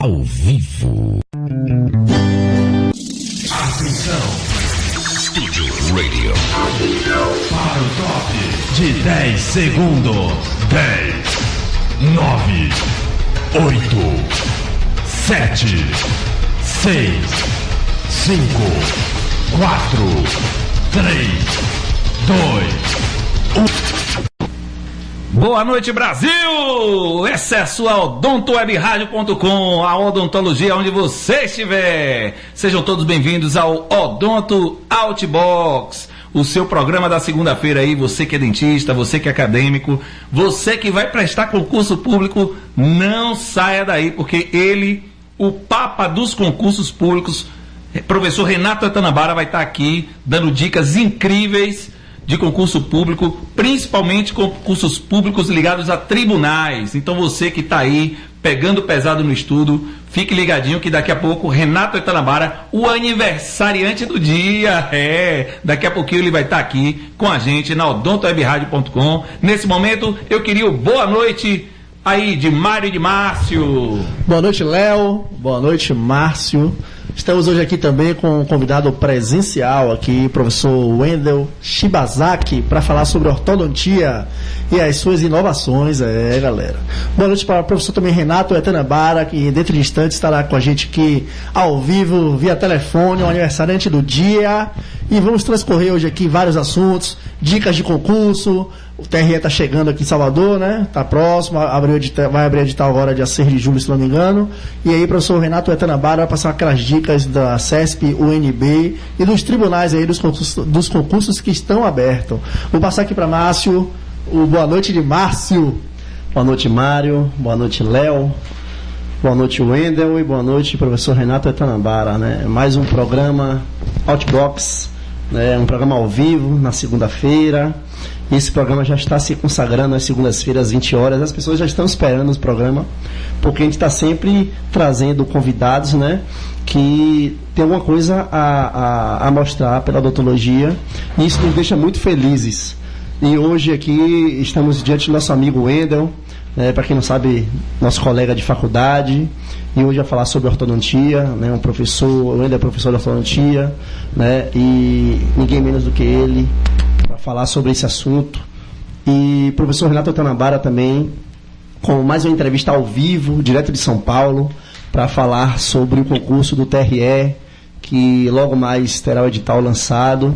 ao vivo. Atenção, Studio Radio. Para o top de 10 segundos. 10, 9, 8, 7, 6, 5, 4, 3, 2, 1. Boa noite, Brasil! Essa é a sua odontowebradio.com, a odontologia onde você estiver. Sejam todos bem-vindos ao Odonto Outbox, o seu programa da segunda-feira aí. Você que é dentista, você que é acadêmico, você que vai prestar concurso público, não saia daí, porque ele, o papa dos concursos públicos, professor Renato Etanabara, vai estar aqui dando dicas incríveis de concurso público, principalmente concursos públicos ligados a tribunais. Então você que está aí pegando pesado no estudo, fique ligadinho que daqui a pouco Renato Etanabara, o aniversariante do dia, daqui a pouquinho ele vai estar aqui com a gente na odontowebradio.com. Nesse momento eu queria boa noite aí de Mário e de Márcio. Boa noite, Léo. Boa noite, Márcio. Estamos hoje aqui também com um convidado presencial aqui, professor Wendel Shibazaki, para falar sobre ortodontia e as suas inovações, galera. Boa noite para o professor também Renato Etanabara, que dentro de instantes estará com a gente aqui ao vivo, via telefone, o aniversariante do dia. E vamos transcorrer hoje aqui vários assuntos, dicas de concurso. O TRE está chegando aqui em Salvador, né? Está próximo, vai abrir edital agora dia 6 de julho, se não me engano. E aí, professor Renato Etanabara vai passar aquelas dicas da CESP, UNB e dos tribunais aí, dos concursos que estão abertos. Vou passar aqui para Márcio, o boa noite de Márcio. Boa noite, Mário. Boa noite, Léo. Boa noite, Wendel. E boa noite, professor Renato Etanabara, né? Mais um programa Outbox, né? Um programa ao vivo, na segunda-feira. Esse programa já está se consagrando nas segundas-feiras, às 20 horas. As pessoas já estão esperando esse programa, porque a gente está sempre trazendo convidados, né, que tem alguma coisa a mostrar pela odontologia. E isso nos deixa muito felizes. E hoje aqui estamos diante do nosso amigo Wendel, né, para quem não sabe, nosso colega de faculdade. E hoje vai falar sobre ortodontia, né, o Wendel é professor de ortodontia, né, e ninguém menos do que ele para falar sobre esse assunto. E professor Renato Etanabara também, com mais uma entrevista ao vivo, direto de São Paulo, para falar sobre o concurso do TRE, que logo mais terá o edital lançado.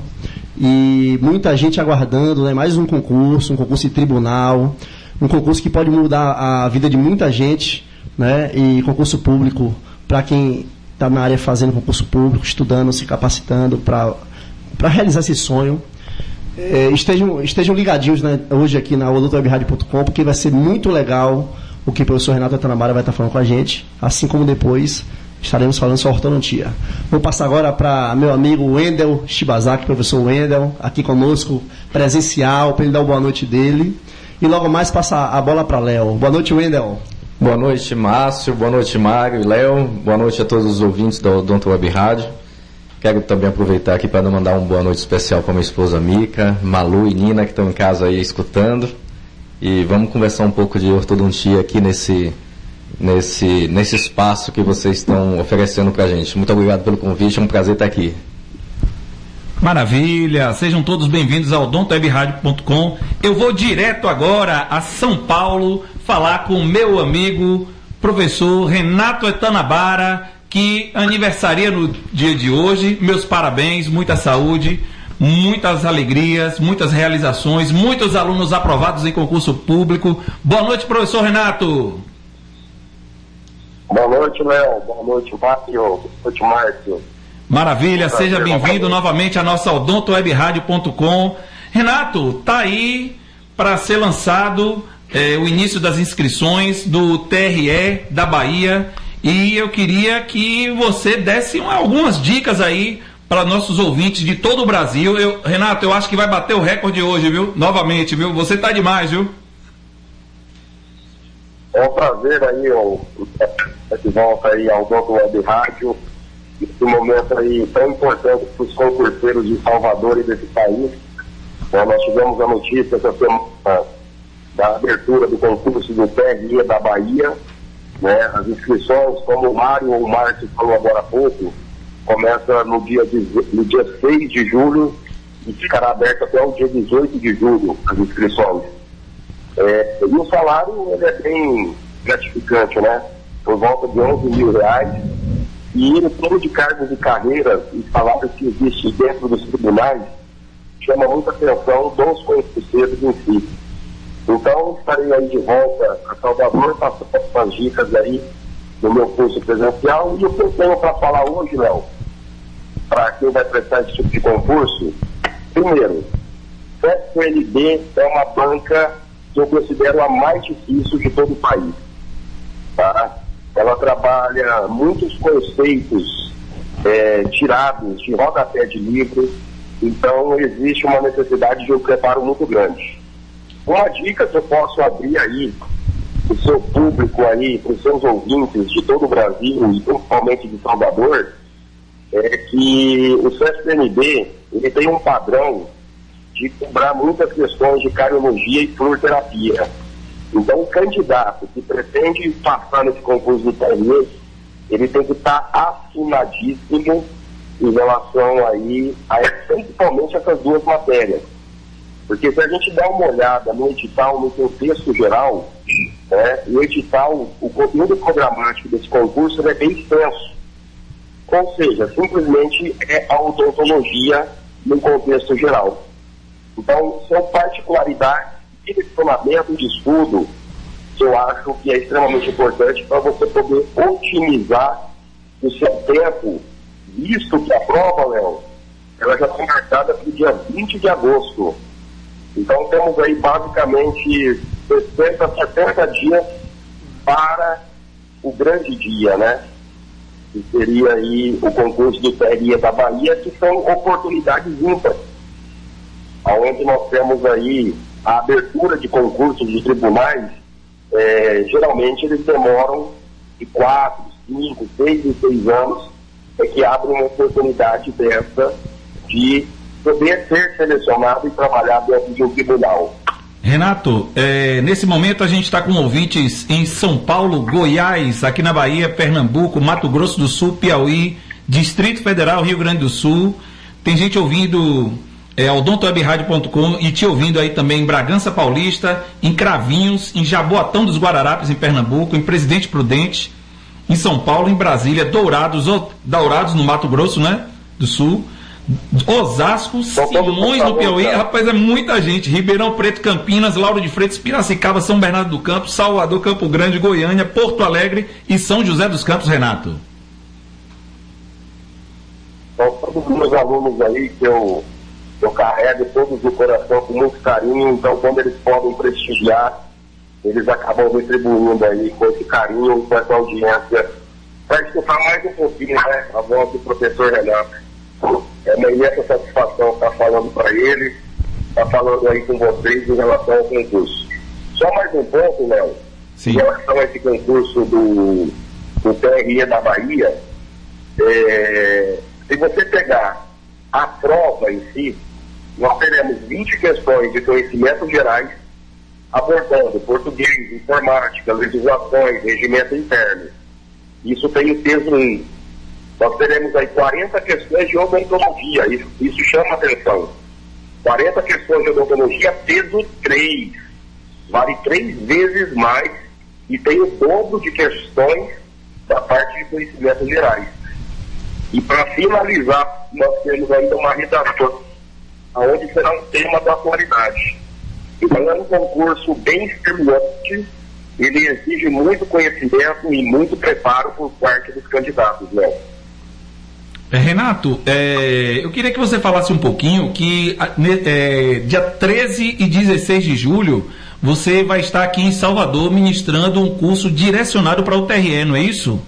E muita gente aguardando, né, mais um concurso de tribunal, um concurso que pode mudar a vida de muita gente, né, e concurso público, para quem está na área fazendo concurso público, estudando, se capacitando para realizar esse sonho. Estejam ligadinhos, né, hoje aqui na odontowebradio.com, porque vai ser muito legal o que o professor Renato Etanabara vai estar falando com a gente, assim como depois estaremos falando sobre ortodontia. Vou passar agora para meu amigo Wendel Shibazaki, professor Wendel, aqui conosco, presencial, para ele dar uma boa noite dele. E logo mais passar a bola para Léo. Boa noite, Wendel. Boa noite, Márcio. Boa noite, Mário e Léo. Boa noite a todos os ouvintes da Odonto Web Rádio. Quero também aproveitar aqui para mandar uma boa noite especial para minha esposa Mica, Malu e Nina, que estão em casa aí escutando. E vamos conversar um pouco de ortodontia aqui nesse espaço que vocês estão oferecendo para a gente. Muito obrigado pelo convite, é um prazer estar aqui. Maravilha, sejam todos bem-vindos ao odontowebradio.com. Eu vou direto agora a São Paulo falar com o meu amigo professor Renato Etanabara, que aniversaria no dia de hoje. Meus parabéns, muita saúde, muitas alegrias, muitas realizações, muitos alunos aprovados em concurso público. Boa noite, professor Renato. Boa noite, Léo. Boa noite, Márcio. Boa noite, Márcio. Maravilha, seja bem-vindo novamente à nossa odontowebradio.com. Renato, tá aí para ser lançado o início das inscrições do TRE da Bahia, e eu queria que você desse algumas dicas aí para nossos ouvintes de todo o Brasil. Renato, eu acho que vai bater o recorde hoje, viu? Novamente, viu? Você tá demais, viu? É um prazer aí, de volta aí ao Odonto Web Rádio, esse momento aí tão importante para os concurseiros de Salvador e desse país. Nós tivemos a notícia essa semana da abertura do concurso do TRE da Bahia, né? As inscrições, como o Mário ou o Márcio falou agora há pouco, começa no dia 6 de julho e ficará aberto até o dia 18 de julho as inscrições. E o salário ele é bem gratificante, né? Por volta de R$11.000. E o plano de cargos e carreiras e salários que existe dentro dos tribunais chama muita atenção dos concurseiros em si. Então, estarei aí de volta a Salvador, passando as dicas aí do meu curso presencial. E o que eu tenho para falar hoje, Léo, para quem vai prestar esse tipo de concurso, primeiro, o CFPNB é uma banca que eu considero a mais difícil de todo o país. Tá? Ela trabalha muitos conceitos tirados de rodapé de livro, então existe uma necessidade de um preparo muito grande. Uma dica que eu posso abrir aí para o seu público aí, para os seus ouvintes de todo o Brasil e principalmente de Salvador, é que o CFPNB ele tem um padrão de cobrar muitas questões de cardiologia e fluoroterapia. Então, o candidato que pretende passar nesse concurso do TRE, ele tem que estar afinadíssimo em relação aí principalmente essas duas matérias. Porque se a gente dá uma olhada no edital, no contexto geral, o edital, o conteúdo programático desse concurso é bem extenso. Ou seja, simplesmente é a odontologia no contexto geral. Então, são particularidades de direcionamento de estudo que eu acho que é extremamente importante para você poder otimizar o seu tempo, visto que a prova, Léo, ela já está marcada para o dia 20 de agosto. Então, temos aí basicamente 60 a 70 dias para o grande dia, né? Que seria aí o concurso do TRE da Bahia, que são oportunidades ímpares, onde nós temos aí a abertura de concursos de tribunais. Geralmente eles demoram de 4, 5, 6 e 6 anos, que abrem uma oportunidade dessa de poder ser selecionado e trabalhar dentro de um tribunal. Renato, nesse momento a gente está com ouvintes em São Paulo, Goiás, aqui na Bahia, Pernambuco, Mato Grosso do Sul, Piauí, Distrito Federal, Rio Grande do Sul. Tem gente ouvindo odontowebradio.com e te ouvindo aí também em Bragança Paulista, em Cravinhos, em Jaboatão dos Guararapes, em Pernambuco, em Presidente Prudente, em São Paulo, em Brasília, Dourados no Mato Grosso, né, do Sul, Osasco, Simões no Piauí, rapaz, é muita gente, Ribeirão Preto, Campinas, Lauro de Freitas, Piracicaba, São Bernardo do Campo, Salvador, Campo Grande, Goiânia, Porto Alegre e São José dos Campos, Renato. Então, todos os meus alunos aí que eu carrego todos do coração com muito carinho, então quando eles podem prestigiar, eles acabam retribuindo aí com esse carinho, com essa audiência, para escutar mais um pouquinho, né, a voz do professor Renato. É uma imensa satisfação estar falando para ele, estar falando aí com vocês em relação ao concurso. Só mais um ponto, Léo, em relação a esse concurso do TRE da Bahia, se você pegar a prova em si, nós teremos 20 questões de conhecimentos gerais, abordando português, informática, legislações, regimento interno. Isso tem o peso 1. Nós teremos aí 40 questões de odontologia, isso chama atenção. 40 questões de odontologia, peso 3. Vale 3 vezes mais e tem o dobro de questões da parte de conhecimentos gerais. E para finalizar, nós temos ainda uma redação, onde será um tema da atualidade. Então é um concurso bem extenuante, ele exige muito conhecimento e muito preparo por parte dos candidatos, né? Renato, eu queria que você falasse um pouquinho que dia 13 e 16 de julho você vai estar aqui em Salvador ministrando um curso direcionado para o TRE, não é isso?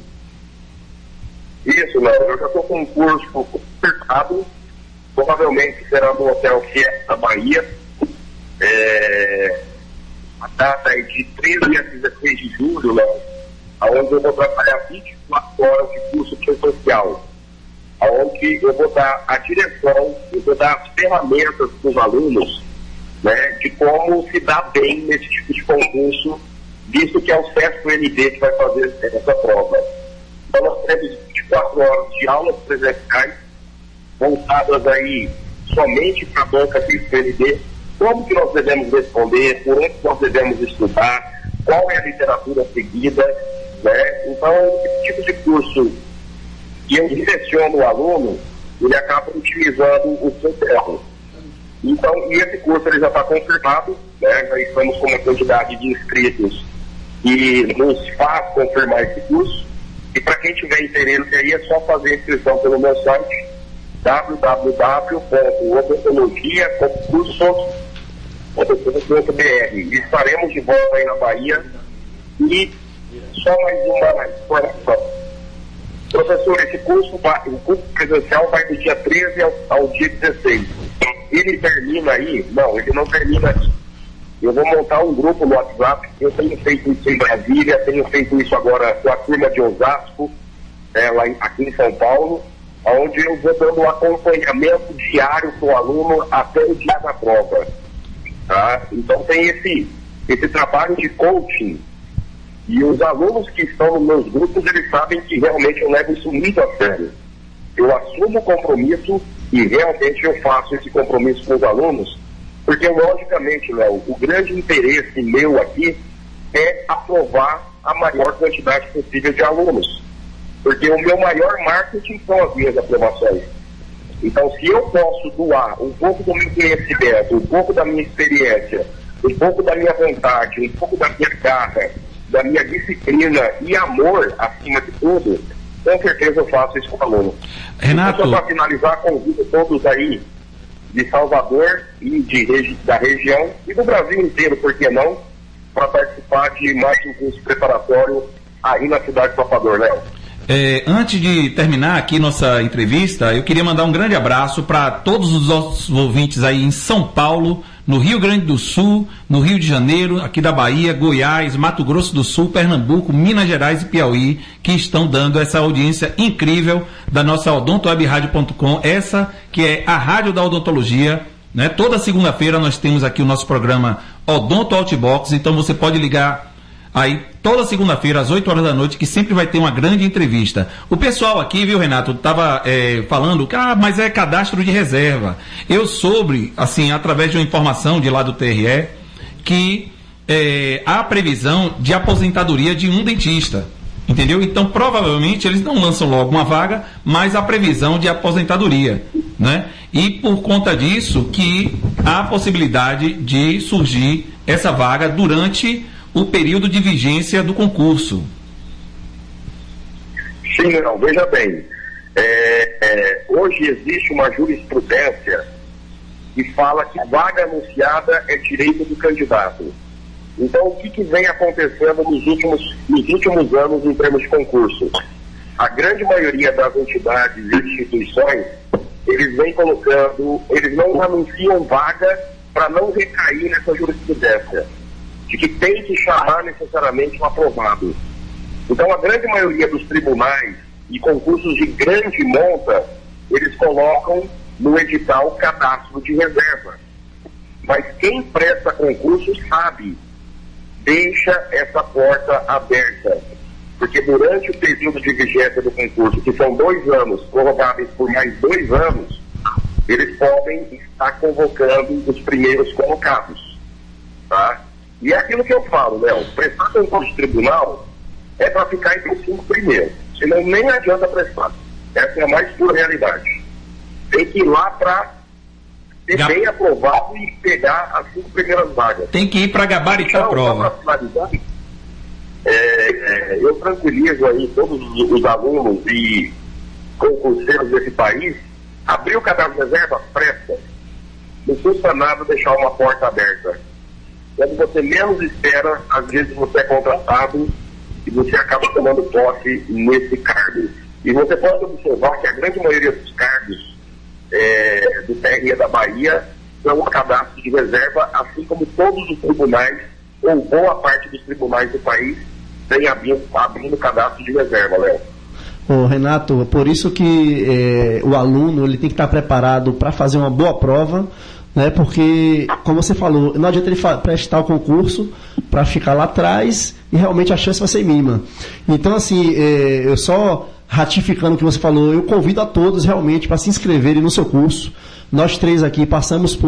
Isso, Léo. Eu já estou com um curso concertado, provavelmente será no Hotel Fiesta Bahia. A data é de 13 a 16 de julho, Léo, onde eu vou trabalhar 24 horas de curso presencial, onde eu vou dar a direção, eu vou dar as ferramentas para os alunos, né, de como se dar bem nesse tipo de concurso visto que é o SESC-UNB que vai fazer essa prova. Então nós temos 24 horas de aulas presenciais, voltadas aí somente para a banca SESC-UNB, como que nós devemos responder, por onde nós devemos estudar, qual é a literatura seguida, né? Então, esse tipo de curso que eu direciono o aluno, ele acaba utilizando o seu tempo. Então, e esse curso ele já está confirmado, né? Já estamos com uma quantidade de inscritos e nos faz confirmar esse curso. E para quem tiver interesse aí, é só fazer a inscrição pelo meu site www.odontologiaconcursos.com.br. Estaremos de volta aí na Bahia. E só mais uma informação. Professor, esse curso, o curso presencial vai do dia 13 ao dia 16. Ele termina aí? Não, ele não termina aqui. Eu vou montar um grupo no WhatsApp. Eu tenho feito isso em Brasília, tenho feito isso agora com a turma de Osasco, aqui em São Paulo, onde eu vou dando um acompanhamento diário para o aluno até o dia da prova. Tá? Então tem esse trabalho de coaching. E os alunos que estão nos meus grupos, eles sabem que realmente eu levo isso muito a sério. Eu assumo o compromisso e realmente eu faço esse compromisso com os alunos, porque, logicamente, Léo, o grande interesse meu aqui é aprovar a maior quantidade possível de alunos. Porque o meu maior marketing são as minhas aprovações. Então, se eu posso doar um pouco do meu conhecimento, um pouco da minha experiência, um pouco da minha vontade, um pouco da minha garra, da minha disciplina e amor, acima de tudo, com certeza eu faço isso com o aluno. Renato, então, para finalizar, convido todos aí de Salvador e da região e do Brasil inteiro, por que não, para participar de mais um curso preparatório aí na cidade de Salvador, Léo. Antes de terminar aqui nossa entrevista, eu queria mandar um grande abraço para todos os nossos ouvintes aí em São Paulo, no Rio Grande do Sul, no Rio de Janeiro, aqui da Bahia, Goiás, Mato Grosso do Sul, Pernambuco, Minas Gerais e Piauí, que estão dando essa audiência incrível da nossa odontowebradio.com, essa que é a rádio da odontologia, né? Toda segunda-feira nós temos aqui o nosso programa Odonto Outbox, então você pode ligar aí toda segunda-feira às 8 horas da noite, que sempre vai ter uma grande entrevista. O pessoal aqui, viu, Renato, estava falando que, mas é cadastro de reserva. Eu soube, assim, através de uma informação de lá do TRE, que há previsão de aposentadoria de um dentista. Entendeu? Então, provavelmente, eles não lançam logo uma vaga, mas a previsão de aposentadoria, né? E por conta disso que há a possibilidade de surgir essa vaga durante o período de vigência do concurso. Sim, não, veja bem, hoje existe uma jurisprudência que fala que vaga anunciada é direito do candidato. Então, o que vem acontecendo nos últimos anos em termos de concurso? A grande maioria das entidades e instituições, eles vêm colocando, eles não anunciam vaga para não recair nessa jurisprudência de que tem que chamar necessariamente um aprovado. Então, a grande maioria dos tribunais e concursos de grande monta, eles colocam no edital cadastro de reserva. Mas quem presta concurso sabe, deixa essa porta aberta. Porque durante o período de vigência do concurso, que são 2 anos, prorrogáveis por mais 2 anos, eles podem estar convocando os primeiros colocados. Tá? E é aquilo que eu falo, Léo, prestar concurso de tribunal é para ficar entre os 5 primeiros. Senão nem adianta prestar. Essa é a mais pura realidade. Tem que ir lá para ser bem aprovado e pegar as 5 primeiras vagas. Tem que ir para gabaritar a prova. Eu tranquilizo aí todos os alunos e concurseiros desse país. Abrir o cadastro de reserva, presta. Não custa nada deixar uma porta aberta. Quando você menos espera, às vezes você é contratado e você acaba tomando posse nesse cargo. E você pode observar que a grande maioria dos cargos do TRE da Bahia são a cadastro de reserva, assim como todos os tribunais, ou boa parte dos tribunais do país, vem abrindo cadastro de reserva, Léo. Renato, por isso que o aluno ele tem que estar preparado para fazer uma boa prova, né? Porque, como você falou, não adianta ele prestar o concurso para ficar lá atrás e realmente a chance vai ser mínima. Então, assim, eu só ratificando o que você falou, eu convido a todos realmente para se inscreverem no seu curso. Nós três aqui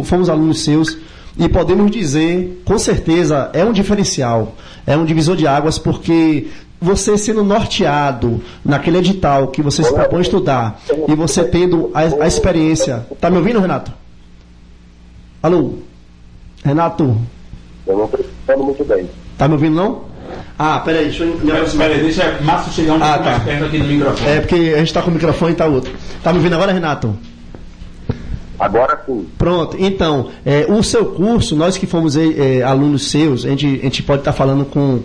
fomos alunos seus e podemos dizer, com certeza, é um diferencial, é um divisor de águas, porque você sendo norteado naquele edital que você se propõe a estudar e você tendo a experiência... Tá me ouvindo, Renato? Alô? Renato? Eu não estou escutando muito bem. Tá me ouvindo, não? Peraí, deixa eu me aproximar. Peraí, deixa o Márcio chegar mais perto aqui no microfone. É, porque a gente está com o microfone e tá outro. Tá me ouvindo agora, Renato? Agora sim. Pronto, então, o seu curso, nós que fomos alunos seus, a gente pode estar falando com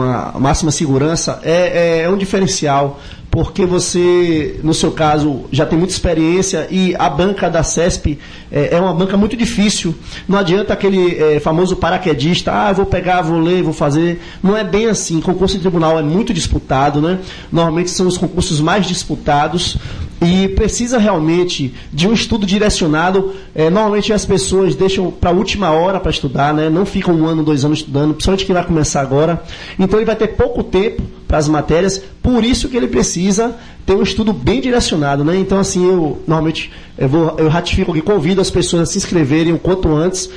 a máxima segurança, é um diferencial, porque você, no seu caso, já tem muita experiência e a banca da CESP é uma banca muito difícil. Não adianta aquele famoso paraquedista, eu vou pegar, vou ler, vou fazer. Não é bem assim. Concurso de tribunal é muito disputado, né? Normalmente são os concursos mais disputados e precisa realmente de um estudo direcionado. Normalmente as pessoas deixam para a última hora para estudar, né? Não ficam 1 ano, 2 anos estudando, principalmente quem vai começar agora. Então ele vai ter pouco tempo para as matérias, por isso que ele precisa ter um estudo bem direcionado, né? Então, assim, eu ratifico aqui, convido as pessoas a se inscreverem o quanto antes.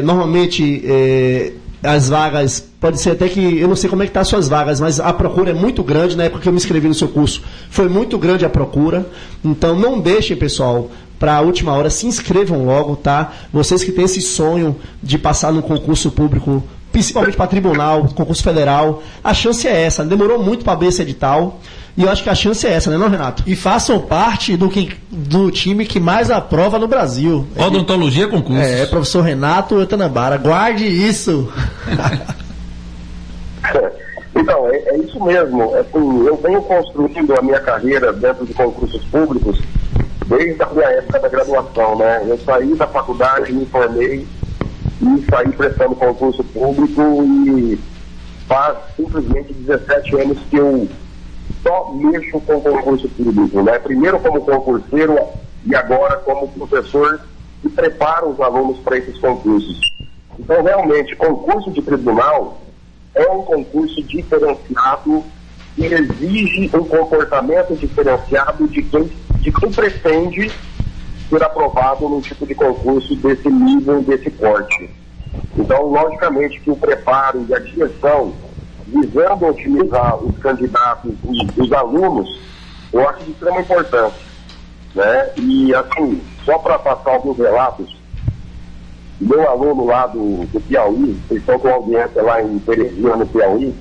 Normalmente, as vagas, pode ser até que, eu não sei como é que estão as suas vagas, mas a procura é muito grande. Na época que eu me inscrevi no seu curso, foi muito grande a procura. Então, não deixem, pessoal, para a última hora, se inscrevam logo, tá? Vocês que têm esse sonho de passar num concurso público, principalmente para tribunal, concurso federal, a chance é essa. Demorou muito para abrir esse edital e eu acho que a chance é essa, né, não, Renato? E façam parte do time que mais aprova no Brasil. Odontologia concurso. Professor Renato Etanambara. Guarde isso. Então, é isso mesmo. Eu venho construindo a minha carreira dentro de concursos públicos desde a minha época da graduação, né? Eu saí da faculdade, me formei e saí prestando concurso público e faz simplesmente 17 anos que eu só mexo com concurso público, né? Primeiro como concurseiro e agora como professor que prepara os alunos para esses concursos. Então, realmente, concurso de tribunal é um concurso diferenciado que exige um comportamento diferenciado de quem pretende ser aprovado num tipo de concurso desse nível, desse porte. Então, logicamente que o preparo e a direção, visando otimizar os candidatos e os alunos, eu acho de extrema importância, né? E, assim, só para passar alguns relatos, meu aluno lá do Piauí, vocês estão com audiência lá em Teresina, no Piauí,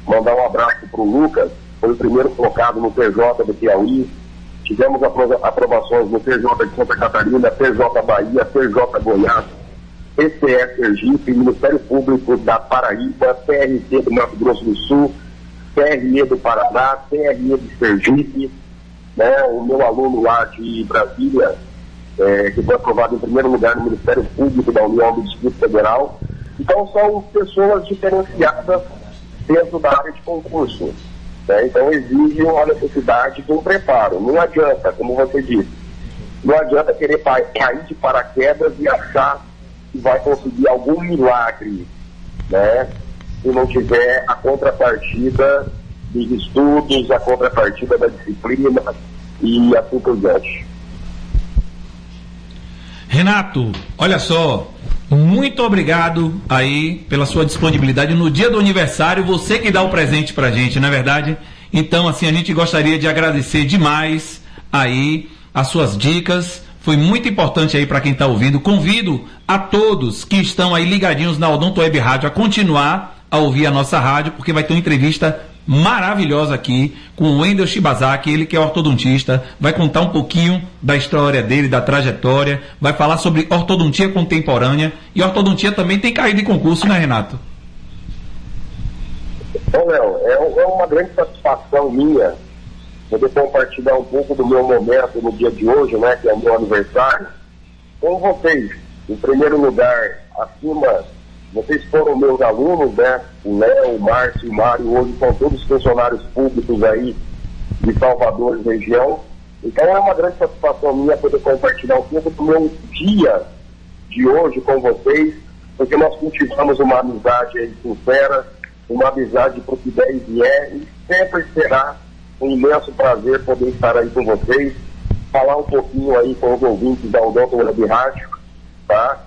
mandar um abraço para o Lucas, foi o primeiro colocado no PJ do Piauí. Tivemos aprovações no PJ de Santa Catarina, PJ Bahia, PJ Goiás, PCE Sergipe, Ministério Público da Paraíba, TRT do Mato Grosso do Sul, TRE do Paraná, TRE de Sergipe, né? O meu aluno lá de Brasília, que foi aprovado em primeiro lugar no Ministério Público da União do Distrito Federal. Então são pessoas diferenciadas dentro da área de concurso. Né? Então exige uma necessidade de um preparo. Não adianta, como você disse, não adianta querer cair de paraquedas e achar que vai conseguir algum milagre, né? Se não tiver a contrapartida dos estudos, a contrapartida da disciplina e assim por diante. Renato, olha só, muito obrigado aí pela sua disponibilidade no dia do aniversário, você que dá o presente pra gente, não é verdade? Então, assim, a gente gostaria de agradecer demais aí as suas dicas, foi muito importante aí para quem está ouvindo. Convido a todos que estão aí ligadinhos na Odonto Web Rádio a continuar a ouvir a nossa rádio, porque vai ter uma entrevista maravilhosa aqui com o Wendel Shibazaki, ele que é ortodontista, vai contar um pouquinho da história dele, da trajetória, vai falar sobre ortodontia contemporânea, e ortodontia também tem caído em concurso, né, Renato? Bom, Léo, é uma grande satisfação minha poder compartilhar um pouco do meu momento no dia de hoje, né, que é o meu aniversário, com vocês. Em primeiro lugar, vocês foram meus alunos, né? O Léo, o Márcio e o Mário, hoje são todos funcionários públicos aí de Salvador e região. Então é uma grande satisfação minha poder compartilhar um pouco do meu dia de hoje com vocês, porque nós cultivamos uma amizade aí sincera, uma amizade para o que der e vier, e sempre será um imenso prazer poder estar aí com vocês, falar um pouquinho aí com os ouvintes da Odonto Web Rádio, tá?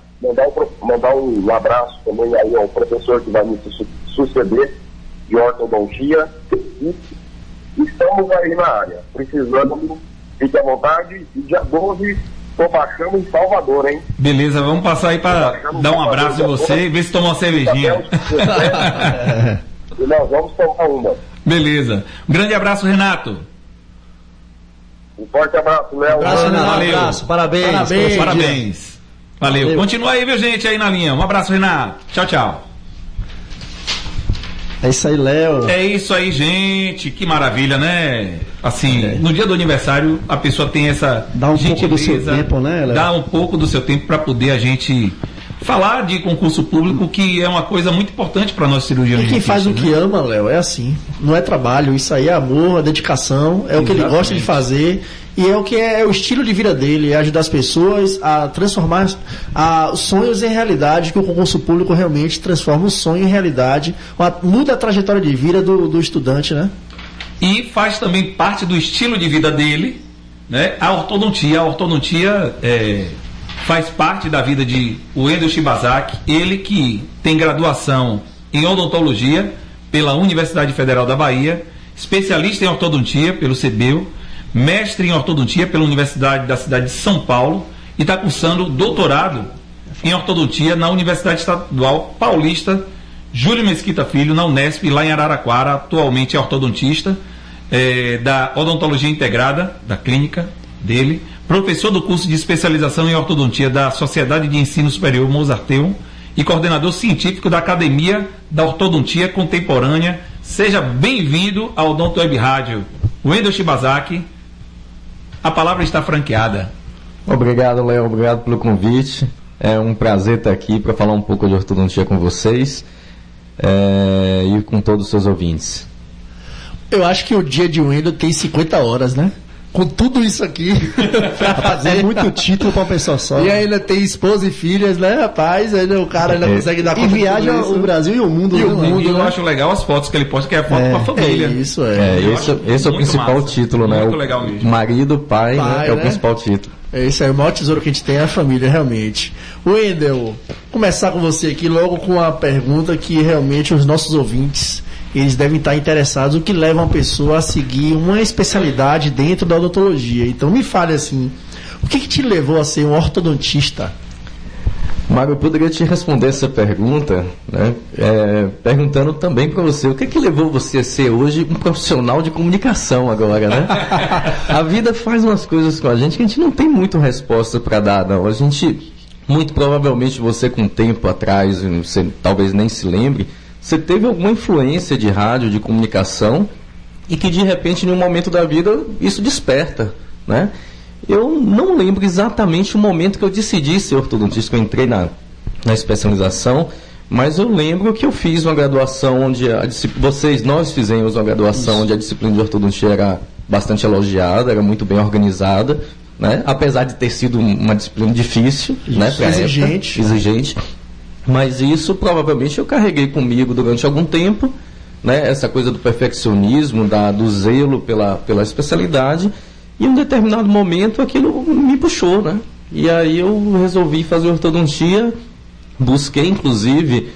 Mandar um abraço também aí ao professor que vai me suceder de ortodontia, e estamos aí na área, precisando, fique à vontade, e dia 12 tô baixando em Salvador, hein? Beleza, vamos passar aí para dar um abraço em você e ver se toma uma cervejinha. E nós vamos tomar uma. Beleza. Um grande abraço, Renato. Um forte abraço, Léo. Valeu. Abraço, parabéns. Valeu. Continua aí, viu, gente, aí na linha. Um abraço, Renato. Tchau, tchau. É isso aí, Léo. É isso aí, gente. Que maravilha, né? Assim, no dia do aniversário, a pessoa tem essa Dá um pouco do seu gentileza, tempo, né, Léo? dá um pouco do seu tempo para poder a gente falar de concurso público, que é uma coisa muito importante para nós cirurgiões. E quem faz o dentistas, que né? ama, Léo, é assim. Não é trabalho, isso aí é amor, é dedicação, é o que ele gosta de fazer e é o que é o estilo de vida dele, é ajudar as pessoas a transformar os sonhos em realidade, que o concurso público realmente transforma o sonho em realidade, muda a trajetória de vida do estudante, né? E faz também parte do estilo de vida dele, né? A ortodontia. A ortodontia faz parte da vida de Wendel Shibazaki, ele que tem graduação em odontologia pela Universidade Federal da Bahia, especialista em ortodontia pelo CBEU, mestre em ortodontia pela Universidade da cidade de São Paulo e está cursando doutorado em ortodontia na Universidade Estadual Paulista Júlio Mesquita Filho, na Unesp, lá em Araraquara. Atualmente é ortodontista da odontologia integrada, da clínica dele, professor do curso de especialização em ortodontia da Sociedade de Ensino Superior Mozarteum e coordenador científico da Academia da Ortodontia Contemporânea. Seja bem-vindo ao Odonto Web Rádio. Wendel Shibazaki, a palavra está franqueada. Obrigado, Léo. Obrigado pelo convite. É um prazer estar aqui para falar um pouco de ortodontia com vocês e com todos os seus ouvintes. Eu acho que o dia de Wendel tem 50 horas, né? Com tudo isso aqui pra fazer. É muito título pra uma pessoa só. E ainda tem esposa e filhas, né, rapaz? Ainda o cara ainda consegue dar E conta de viaja tudo isso. o Brasil e o mundo. E o né? mundo, E eu né? acho legal as fotos que ele posta, que é foto com a família. Isso, Esse é o muito principal massa. título, né? Muito O legal mesmo. marido, pai, né? Que é o né? principal título. É isso aí, o maior tesouro que a gente tem é a família, realmente. Wendel, começar com você aqui logo com uma pergunta que realmente os nossos ouvintes, eles devem estar interessados, o que leva uma pessoa a seguir uma especialidade dentro da odontologia. Então me fale assim, o que te levou a ser um ortodontista? Mário, eu poderia te responder essa pergunta, né? Perguntando também para você, o que levou você a ser hoje um profissional de comunicação agora, né? A vida faz umas coisas com a gente que a gente não tem muito resposta para dar, não. A gente, muito provavelmente você com tempo atrás, você talvez nem se lembre, você teve alguma influência de rádio, de comunicação, e que de repente, em um momento da vida, isso desperta, né? Eu não lembro exatamente o momento que eu decidi ser ortodontista, que eu entrei na especialização, mas eu lembro que eu fiz uma graduação onde nós fizemos uma graduação onde a disciplina de ortodontia era bastante elogiada, era muito bem organizada, né? Apesar de ter sido uma disciplina difícil, né? Pra Exigente. época, exigente. Mas isso provavelmente eu carreguei comigo durante algum tempo, né? Essa coisa do perfeccionismo, do zelo pela especialidade. E em um determinado momento aquilo me puxou, né? E aí eu resolvi fazer ortodontia, busquei inclusive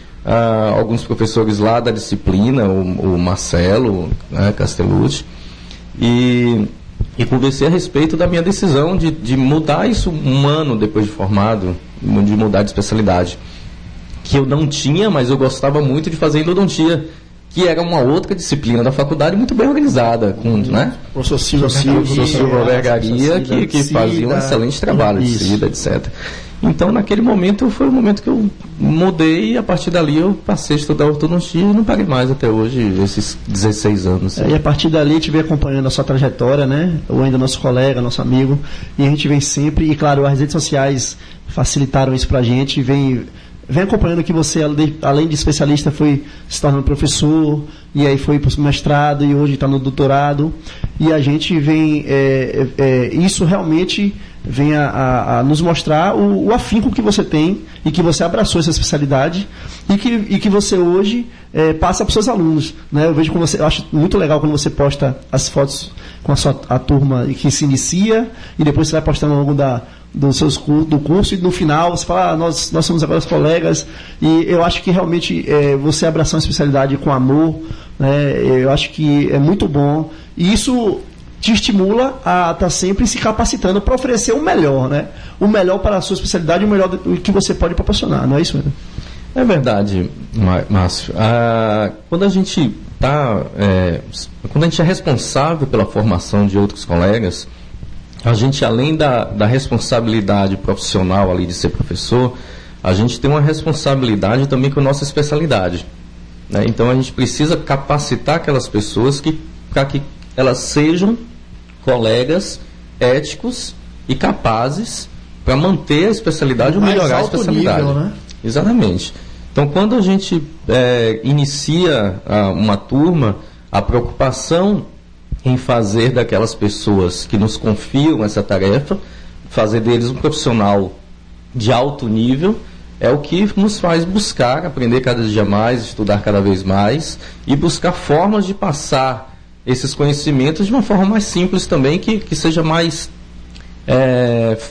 alguns professores lá da disciplina, o Marcelo, né, Castellucci, e conversei a respeito da minha decisão de mudar isso um ano depois de formado, de mudar de especialidade. Que eu não tinha, mas eu gostava muito de fazer endodontia, que era uma outra disciplina da faculdade muito bem organizada, com, né? Professor Silva Professor Silva Albergaria, que fazia um excelente trabalho de SIDA, etc. Então, naquele momento, foi o momento que eu mudei e, a partir dali, eu passei a estudar ortodontia e não parei mais até hoje, esses 16 anos. E a partir dali, a gente vem acompanhando a sua trajetória, né? O Wendel, nosso colega, nosso amigo, e a gente vem sempre, e claro, as redes sociais facilitaram isso pra gente, vem vem acompanhando que você, além de especialista, foi se tornando professor, e aí foi para o mestrado, e hoje está no doutorado, e a gente vem, isso realmente vem a nos mostrar o afinco que você tem, e que você abraçou essa especialidade, e que você hoje passa para os seus alunos, né? Eu vejo eu acho muito legal quando você posta as fotos com a turma que se inicia, e depois você vai postando ao longo do curso, e no final você fala, nós somos agora os colegas, e eu acho que realmente você abraçar uma especialidade com amor, né? Eu acho que é muito bom, e isso te estimula a estar sempre se capacitando para oferecer o melhor, né? O melhor para a sua especialidade, o melhor que você pode proporcionar, não é isso mesmo? É verdade, Márcio. Quando a gente é responsável pela formação de outros colegas, a gente, além da responsabilidade profissional ali de ser professor, a gente tem uma responsabilidade também com a nossa especialidade, né? Então a gente precisa capacitar aquelas pessoas para que elas sejam colegas éticos e capazes para manter a especialidade ou melhorar a especialidade. Nível, né? Exatamente. Então, quando a gente inicia uma turma, a preocupação em fazer daquelas pessoas que nos confiam essa tarefa, fazer deles um profissional de alto nível, é o que nos faz buscar, aprender cada dia mais, estudar cada vez mais e buscar formas de passar esses conhecimentos de uma forma mais simples também, que seja mais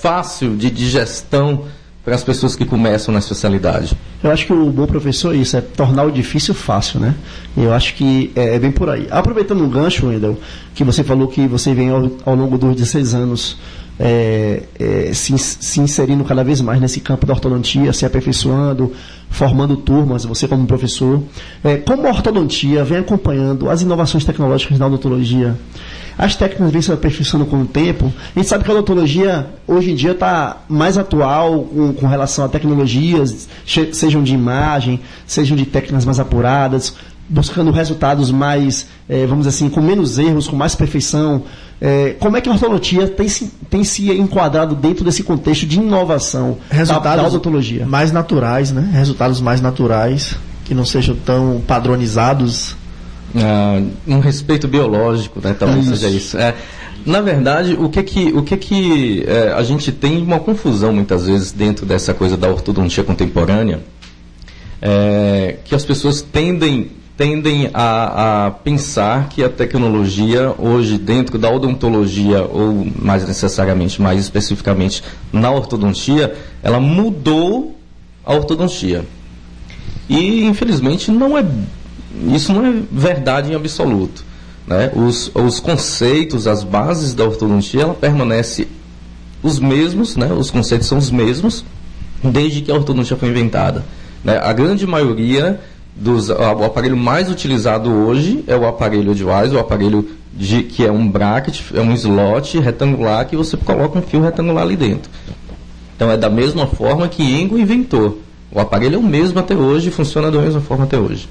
fácil de digestão para as pessoas que começam na especialidade. Eu acho que o bom professor é isso, é tornar o difícil fácil, né? Eu acho que é bem por aí. Aproveitando um gancho, Wendel, que você falou que você vem ao longo dos 16 anos se inserindo cada vez mais nesse campo da ortodontia, se aperfeiçoando, formando turmas, você como professor. Como a ortodontia vem acompanhando as inovações tecnológicas na odontologia, as técnicas vêm se aperfeiçoando com o tempo. A gente sabe que a odontologia hoje em dia está mais atual com relação a tecnologias, sejam de imagem, sejam de técnicas mais apuradas, buscando resultados mais, vamos dizer assim, com menos erros, com mais perfeição. Como é que a ortodontia tem se enquadrado dentro desse contexto de inovação da odontologia? Mais naturais, né? Resultados mais naturais, que não sejam tão padronizados. Um respeito biológico, né? Talvez seja isso. Na verdade, o que a gente tem uma confusão muitas vezes dentro dessa coisa da ortodontia contemporânea, que as pessoas tendem a pensar que a tecnologia hoje dentro da odontologia, ou mais necessariamente, mais especificamente na ortodontia, ela mudou a ortodontia. E infelizmente isso não é verdade em absoluto, né? Os conceitos, as bases da ortodontia, ela permanece os mesmos, né? Os conceitos são os mesmos desde que a ortodontia foi inventada, né? A grande maioria o aparelho mais utilizado hoje é o aparelho Edgewise, o aparelho que é um bracket, é um slot retangular que você coloca um fio retangular ali dentro. Então é da mesma forma que Engo inventou. O aparelho é o mesmo até hoje, funciona da mesma forma até hoje,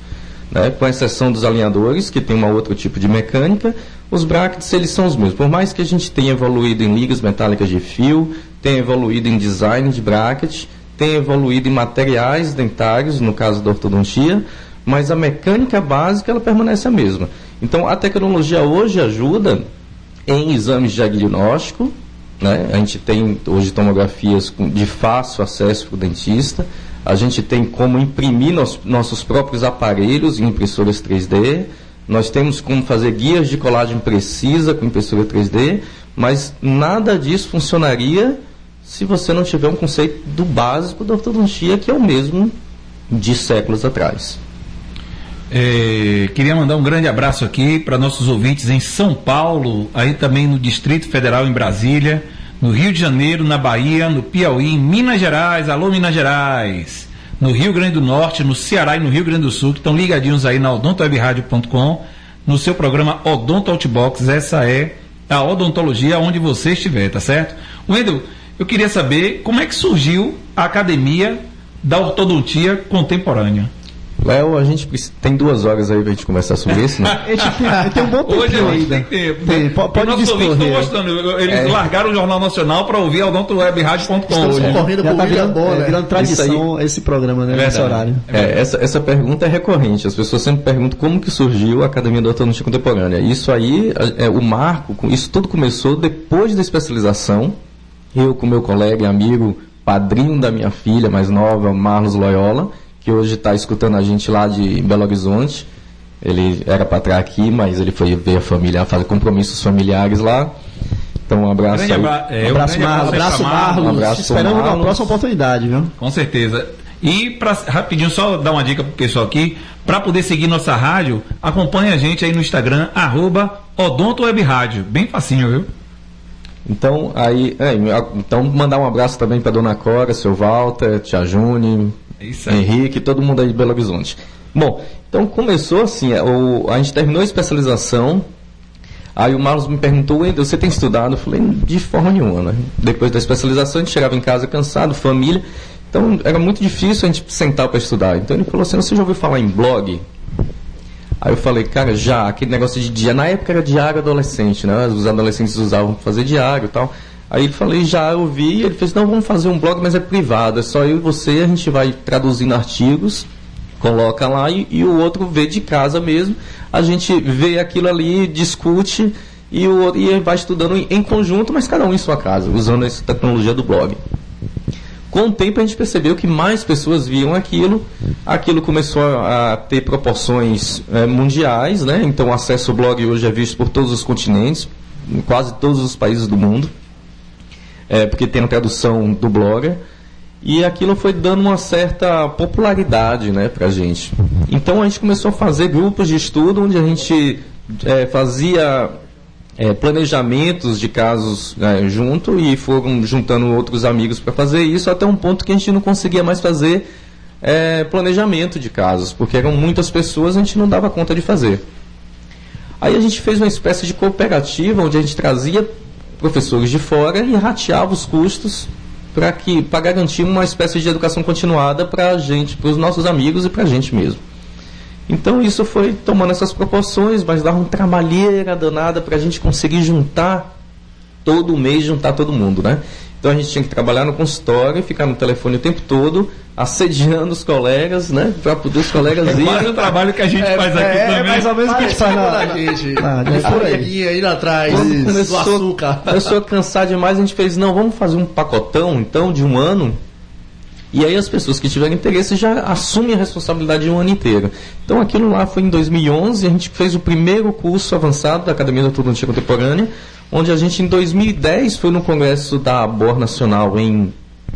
né? Com exceção dos alinhadores, que tem um outro tipo de mecânica, os brackets eles são os mesmos. Por mais que a gente tenha evoluído em ligas metálicas de fio, tenha evoluído em design de bracket, tem evoluído em materiais dentários, no caso da ortodontia, mas a mecânica básica ela permanece a mesma. Então, a tecnologia hoje ajuda em exames de diagnóstico, né? A gente tem hoje tomografias de fácil acesso para o dentista, a gente tem como imprimir nossos próprios aparelhos em impressoras 3D, nós temos como fazer guias de colagem precisa com impressora 3D, mas nada disso funcionaria se você não tiver um conceito do básico da ortodontia, que é o mesmo de séculos atrás. Queria mandar um grande abraço aqui para nossos ouvintes em São Paulo, aí também no Distrito Federal em Brasília, no Rio de Janeiro, na Bahia, no Piauí, em Minas Gerais, alô Minas Gerais, no Rio Grande do Norte, no Ceará e no Rio Grande do Sul, que estão ligadinhos aí na odontowebradio.com, no seu programa Odonto Outbox. Essa é a odontologia onde você estiver, tá certo? Wendel, eu queria saber como é que surgiu a Academia da Ortodontia Contemporânea. Léo, a gente tem 2 horas aí pra gente conversar sobre isso, né? Tem um bom tempo Hoje a gente ainda. tem tempo. Pode nossos ouvintes estão discorrer. mostrando. Eles largaram o Jornal Nacional para ouvir odontowebradio.com. Estamos hoje. concorrendo Já com tá o William virando, Bonner. virando tradição Isso esse programa, né? Verdade. Nesse horário. Essa pergunta é recorrente. As pessoas sempre perguntam como que surgiu a Academia da Ortodontia Contemporânea. Isso aí, o marco, isso tudo começou depois da especialização. Eu com meu colega e amigo, padrinho da minha filha mais nova, Marlos Loyola, que hoje está escutando a gente lá de Belo Horizonte. Ele era para estar aqui, mas ele foi ver a família, fazer compromissos familiares lá. Então, um abraço aí. Um abraço, Marlos. Um abraço, Esperamos na Marlos. próxima oportunidade, viu? Com certeza. E rapidinho, só dar uma dica pro pessoal aqui, para poder seguir nossa rádio, acompanhe a gente aí no Instagram, @odontowebradio. Bem facinho, viu? Então, então mandar um abraço também para Dona Cora, seu Walter, Tia Júnior, Isso aí. Henrique, todo mundo aí de Belo Horizonte. Bom, então começou assim, a gente terminou a especialização, aí o Marlos me perguntou, Wendel, você tem estudado? Eu falei, de forma nenhuma, né? Depois da especialização, a gente chegava em casa cansado, família, então era muito difícil a gente sentar para estudar. Então ele falou assim, você já ouviu falar em blog? Aí eu falei, cara, já, aquele negócio de diário, na época era diário adolescente, né? Os adolescentes usavam para fazer diário e tal. Aí eu falei, já ouvi, ele fez, não, vamos fazer um blog, mas é privado, é só eu e você, a gente vai traduzindo artigos, coloca lá e o outro vê de casa mesmo, a gente vê aquilo ali, discute e vai estudando em conjunto, mas cada um em sua casa, usando essa tecnologia do blog. Com o tempo a gente percebeu que mais pessoas viam aquilo começou a ter proporções mundiais, né? Então o acesso ao blog hoje é visto por todos os continentes, em quase todos os países do mundo, porque tem a tradução do blogger, e aquilo foi dando uma certa popularidade, né, pra gente. Então a gente começou a fazer grupos de estudo onde a gente fazia planejamentos de casos junto e foram juntando outros amigos para fazer isso, até um ponto que a gente não conseguia mais fazer planejamento de casos, porque eram muitas pessoas, a gente não dava conta de fazer. Aí a gente fez uma espécie de cooperativa onde a gente trazia professores de fora e rateava os custos para garantir uma espécie de educação continuada para a gente, para os nossos amigos e para a gente mesmo. Então isso foi tomando essas proporções, mas dava uma trabalheira danada para a gente conseguir juntar todo mês, juntar todo mundo, né? Então a gente tinha que trabalhar no consultório, ficar no telefone o tempo todo, assediando os colegas, né? Para poder os colegas irem. Quase o trabalho que a gente faz aqui também. É mais ou menos o que a gente faz na gente. por aí. Aí atrás, Quando do açúcar. começou a cansar demais, a gente fez, não, vamos fazer um pacotão, então, de um ano. E aí as pessoas que tiverem interesse já assumem a responsabilidade de um ano inteiro. Então aquilo lá foi em 2011, a gente fez o primeiro curso avançado da Academia da Ortodontia Contemporânea, onde a gente em 2010 foi no congresso da ABOR Nacional em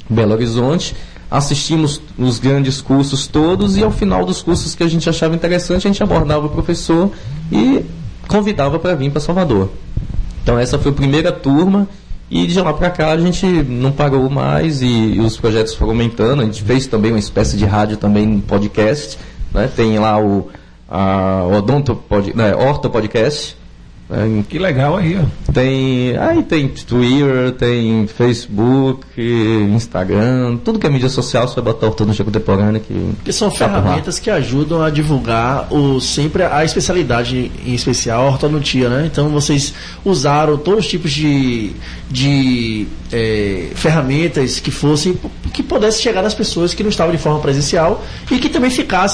Belo Horizonte, assistimos os grandes cursos todos e ao final dos cursos que a gente achava interessante, a gente abordava o professor e convidava para vir para Salvador. Então essa foi a primeira turma. E de lá para cá a gente não parou mais e os projetos foram aumentando. A gente fez também uma espécie de rádio também no podcast, né? Tem lá o Orto Podcast. Que legal aí, ó. Tem Twitter, tem Facebook, Instagram, tudo que é mídia social, você vai botar Ortodontia Contemporânea Que são ferramentas que ajudam a divulgar sempre a especialidade, em especial a ortodontia, né? Então vocês usaram todos os tipos de ferramentas que pudessem chegar nas pessoas que não estavam de forma presencial e que também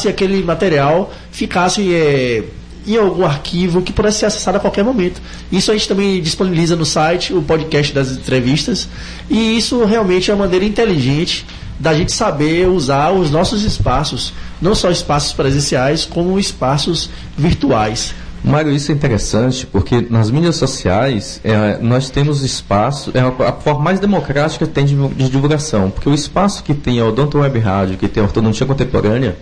aquele material ficasse em algum arquivo que pudesse ser acessado a qualquer momento. Isso a gente também disponibiliza no site, o podcast das entrevistas, e isso realmente é uma maneira inteligente da gente saber usar os nossos espaços, não só espaços presenciais, como espaços virtuais. Mário, isso é interessante porque nas mídias sociais nós temos espaço, a forma mais democrática que tem de divulgação, porque o espaço que tem a Odonto Web Rádio, que tem a Ortodontia Contemporânea,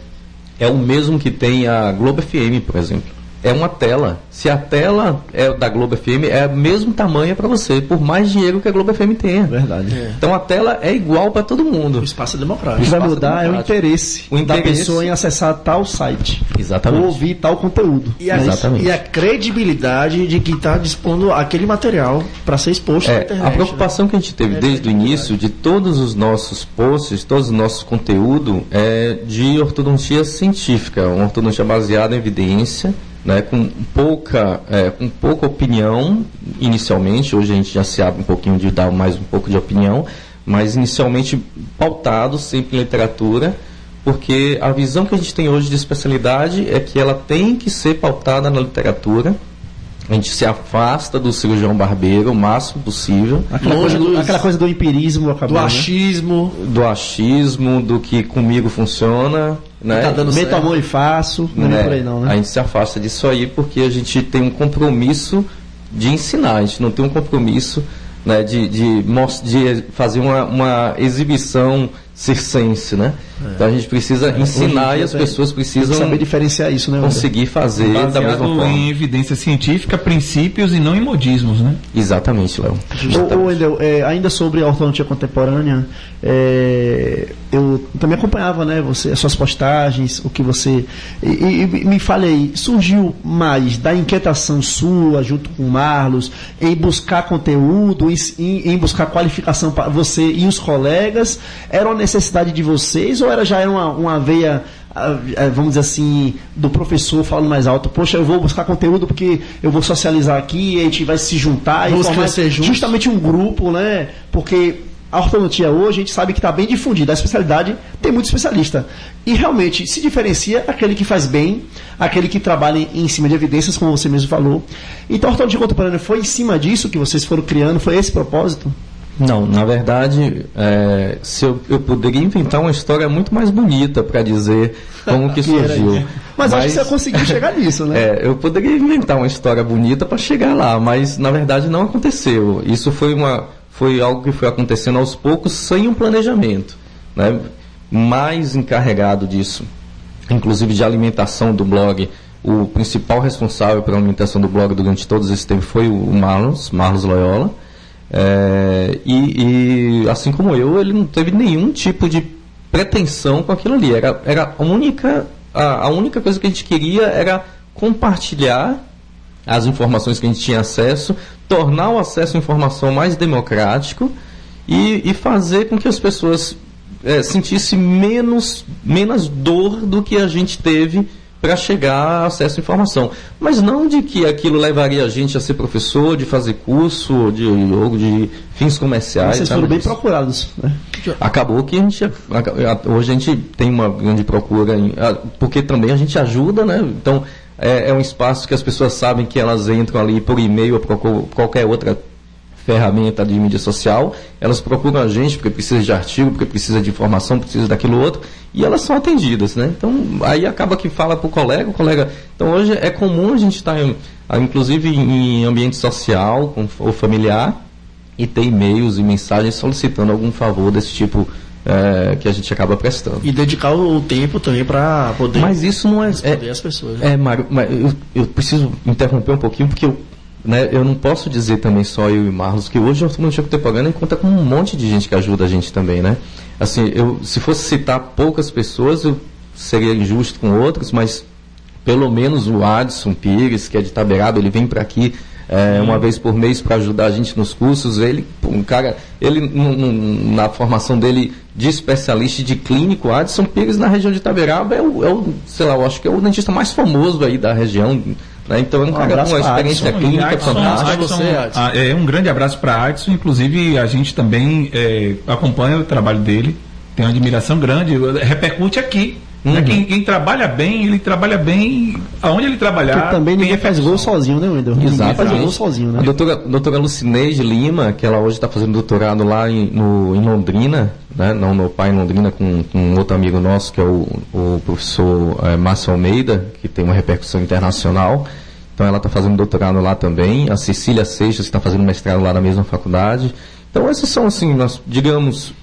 é o mesmo que tem a Globo FM, por exemplo. é uma tela. Se a tela é da Globo FM, é o mesmo tamanho para você, por mais dinheiro que a Globo FM tenha. Verdade. Então a tela é igual para todo mundo. O espaço é democrático. O que vai espaço mudar é o interesse da pessoa em acessar tal site. Exatamente. Ou ouvir tal conteúdo. Exatamente. E a credibilidade de que está dispondo aquele material para ser exposto na internet. A preocupação que a gente teve desde o início de todos os nossos posts, todos os nossos conteúdos, é de ortodontia científica, uma ortodontia baseada em evidência, né, com pouca opinião inicialmente. Hoje a gente já se abre um pouquinho de dar mais um pouco de opinião, mas inicialmente pautado sempre em literatura, porque a visão que a gente tem hoje de especialidade é que ela tem que ser pautada na literatura. A gente se afasta do cirurgião barbeiro o máximo possível. Aquela coisa do empirismo acabou, do achismo. Do achismo, do que comigo funciona. Né? Tá dando Meto a mão e faço, não é por aí não, né? A gente se afasta disso aí porque a gente tem um compromisso de ensinar, a gente não tem um compromisso, né, de fazer uma exibição circense, né? Então a gente precisa ensinar e as pessoas precisam saber diferenciar isso, né? Conseguir fazer da mesma forma. Em evidência científica, princípios e não em modismos, né? Exatamente, Léo. Wendel, ainda sobre a ortodontia contemporânea, eu também acompanhava, né, as suas postagens, o que você... E me fale aí, surgiu mais da inquietação sua, junto com o Marlos, em buscar conteúdo, em buscar qualificação para você e os colegas? Era uma necessidade de vocês ou já era uma veia, vamos dizer assim, do professor falando mais alto? Poxa, eu vou buscar conteúdo porque eu vou socializar aqui, a gente vai se juntar e formar justamente um grupo, né? Porque a ortodontia hoje, a gente sabe que está bem difundida. A especialidade tem muito especialista. E realmente se diferencia aquele que faz bem, aquele que trabalha em cima de evidências, como você mesmo falou. Então a ortodontia contemporânea foi em cima disso que vocês foram criando? Foi esse propósito? Não, na verdade, se eu poderia inventar uma história muito mais bonita para dizer como que surgiu. Mas acho que você conseguiu chegar nisso, né? Eu poderia inventar uma história bonita para chegar lá, mas na verdade não aconteceu. Isso foi algo que foi acontecendo aos poucos, sem um planejamento, né? Mais encarregado disso, inclusive de alimentação do blog, o principal responsável pela alimentação do blog durante todos esse tempo foi o Marlos Loyola. E assim como eu, ele não teve nenhum tipo de pretensão com aquilo ali. Era a única coisa que a gente queria era compartilhar as informações que a gente tinha acesso, tornar o acesso à informação mais democrático e fazer com que as pessoas sentissem menos dor do que a gente teve para chegar a acesso à informação. Mas não de que aquilo levaria a gente a ser professor, de fazer curso, ou de fins comerciais. Vocês foram bem procurados, né? Acabou que hoje a gente tem uma grande procura, porque também a gente ajuda, né? Então, é um espaço que as pessoas sabem que elas entram ali por e-mail ou por qualquer outra ferramenta de mídia social, elas procuram a gente porque precisa de artigo, porque precisa de informação, precisa daquilo outro, e elas são atendidas, né? Então, aí acaba que fala para o colega. Então, hoje é comum a gente estar, inclusive, em ambiente social ou familiar, e ter e-mails e mensagens solicitando algum favor desse tipo que a gente acaba prestando. E dedicar o tempo também para poder... Mas isso não responder as pessoas. Mário, mas eu preciso interromper um pouquinho, porque eu não posso dizer também só eu e Marlos, que hoje a ortodontia contemporânea conta com um monte de gente que ajuda a gente também, né? Assim, se fosse citar poucas pessoas, eu seria injusto com outros, mas pelo menos o Adson Pires, que é de Itaberaba, ele vem para aqui uma vez por mês para ajudar a gente nos cursos. Ele na formação dele de especialista de clínico, Adson Pires na região de Itaberaba sei lá, eu acho que é o dentista mais famoso aí da região. Então é um cara com uma experiência clínica fantástica. Um grande abraço para Adson. Inclusive a gente também acompanha o trabalho dele, tem uma admiração grande, repercute aqui. Uhum. Quem trabalha bem, ele trabalha bem aonde ele trabalhar. Porque também ninguém faz gol sozinho, né, Wendel? Exato. Faz gol sozinho, né? A doutora Lucineide Lima, que ela hoje está fazendo doutorado lá em Londrina, né? Não no pai em Londrina, com outro amigo nosso, que é o professor Márcio Almeida, que tem uma repercussão internacional. Então ela está fazendo doutorado lá também. A Cecília Seixas está fazendo mestrado lá na mesma faculdade. Então essas são, assim, digamos,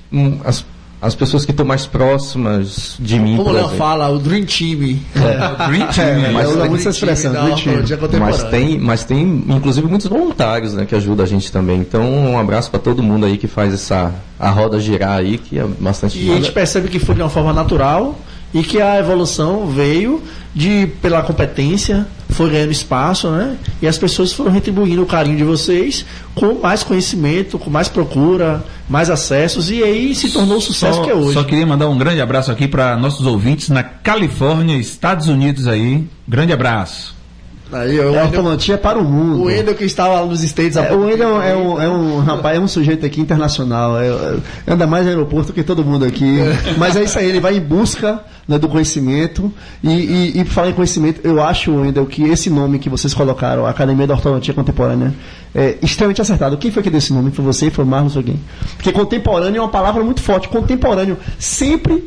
as pessoas que estão mais próximas de mim, como por o Léo exemplo. fala, o Dream Team. O Dream Team, mas eu tem- uso essa expressão, Dream Team. Mas tem inclusive muitos voluntários, né, que ajudam a gente também. Então um abraço para todo mundo aí que faz a roda girar aí, que é bastante E a gente percebe que foi de uma forma natural e que a evolução veio pela competência, foi ganhando espaço, né? E as pessoas foram retribuindo o carinho de vocês com mais conhecimento, com mais procura, mais acessos, e aí se tornou o sucesso que é hoje. Só queria mandar um grande abraço aqui para nossos ouvintes na Califórnia, Estados Unidos aí. Grande abraço. Aí, É ortodontia para o mundo. o Wendel que estava lá nos States. O Wendel é um rapaz, é um sujeito aqui internacional. Anda mais no aeroporto que todo mundo aqui. Mas é isso aí, ele vai em busca, né, do conhecimento. E por falar em conhecimento, eu acho, Wendel, que esse nome que vocês colocaram, Academia da Ortodontia Contemporânea, é extremamente acertado. Quem foi que deu esse nome? Foi você? Foi o Marlos? Foi quem? Porque contemporâneo é uma palavra muito forte. Contemporâneo sempre.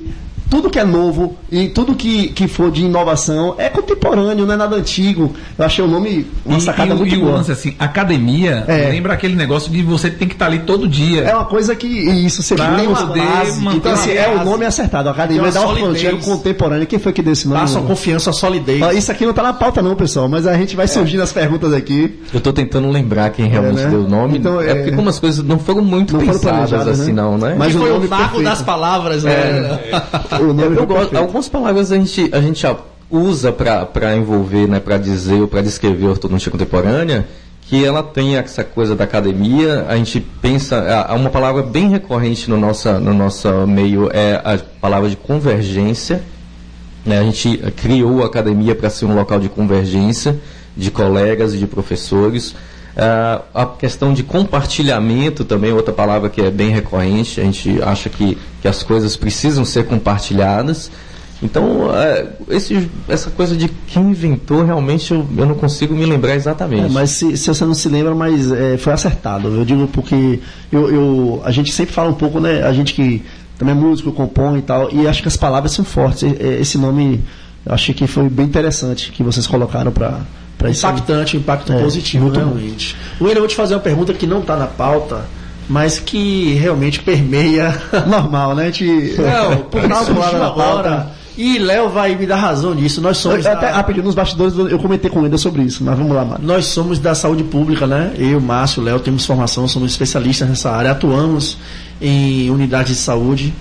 Tudo que é novo e tudo que for de inovação é contemporâneo, não é nada antigo. Eu achei o nome uma sacada muito e o boa. lance assim, academia, lembra aquele negócio de você tem que estar ali todo dia. É uma coisa que isso você Pra tem uma poder base. manter Então assim, uma o base. nome é acertado. A Academia Tem da uma Ortodontia solidez. Contemporânea. Quem foi que deu esse nome? Passa a confiança, a solidez. Isso aqui não está na pauta não, pessoal, mas a gente vai surgir nas perguntas aqui. Eu estou tentando lembrar quem realmente né? deu o nome. Então, é porque como as coisas não foram muito não foram pensadas planejadas, assim, né? não, né? Mas que o foi o nome marco perfeito. das palavras, né? O nome Eu foi gosto, perfeito. algumas palavras a gente usa para envolver, né, para dizer ou para descrever a ortodontia contemporânea, que ela tem essa coisa da academia. A gente pensa, há uma palavra bem recorrente no nosso meio, é a palavra de convergência, né? A gente criou a academia para ser um local de convergência de colegas e de professores. A questão de compartilhamento também é outra palavra que é bem recorrente. A gente acha que as coisas precisam ser compartilhadas. Então, essa coisa de quem inventou, realmente eu não consigo me lembrar exatamente. Mas se você não se lembra, mas foi acertado. Eu digo porque a gente sempre fala um pouco, né? A gente que também é músico, compõe e tal, e acho que as palavras são fortes. Esse nome, eu achei que foi bem interessante que vocês colocaram para isso. Impactante, impacto positivo, muito bom. realmente. Wendel, eu vou te fazer uma pergunta que não está na pauta, mas que realmente permeia. Normal, né? A gente... Não, porque Dá uma pulada surgiu na pauta. agora. E Léo vai me dar razão nisso. Nós somos. Até rapidinho, nos bastidores eu comentei com ele sobre isso, mas vamos lá, Mário. Nós somos da saúde pública, né? Eu, Márcio, Léo, temos formação, somos especialistas nessa área, atuamos em unidades de saúde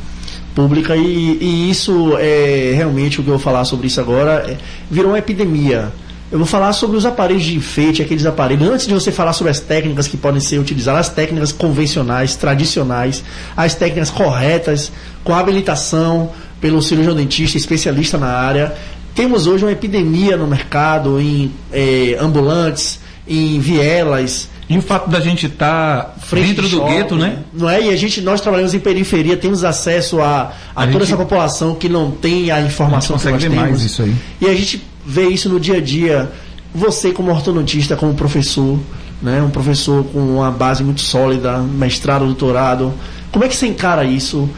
pública e isso é realmente o que eu vou falar sobre isso agora. Virou uma epidemia. Eu vou falar sobre os aparelhos de enfeite, aqueles aparelhos. Antes de você falar sobre as técnicas que podem ser utilizadas, as técnicas convencionais, tradicionais, as técnicas corretas, com habilitação pelo cirurgião dentista, especialista na área. Temos hoje uma epidemia no mercado, em ambulantes, em vielas. E o fato da gente estar dentro do shopping, gueto, né? Não é? E nós trabalhamos em periferia, temos acesso a toda gente- essa população que não tem a informação A gente consegue que nós ver mais temos. isso aí. E a gente vê isso no dia a dia. Você como ortodontista, como professor, né? Um professor com uma base muito sólida, mestrado, doutorado. Como é que você encara isso,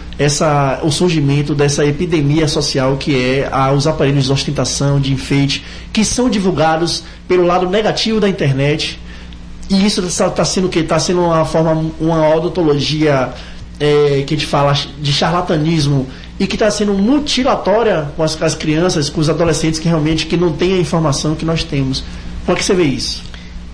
o surgimento dessa epidemia social que é os aparelhos de ostentação, de enfeite, que são divulgados pelo lado negativo da internet? E isso está sendo o quê? Está sendo uma odontologia que a gente fala de charlatanismo e que está sendo mutilatória com as crianças, com os adolescentes que realmente que não têm a informação que nós temos. Como é que você vê isso?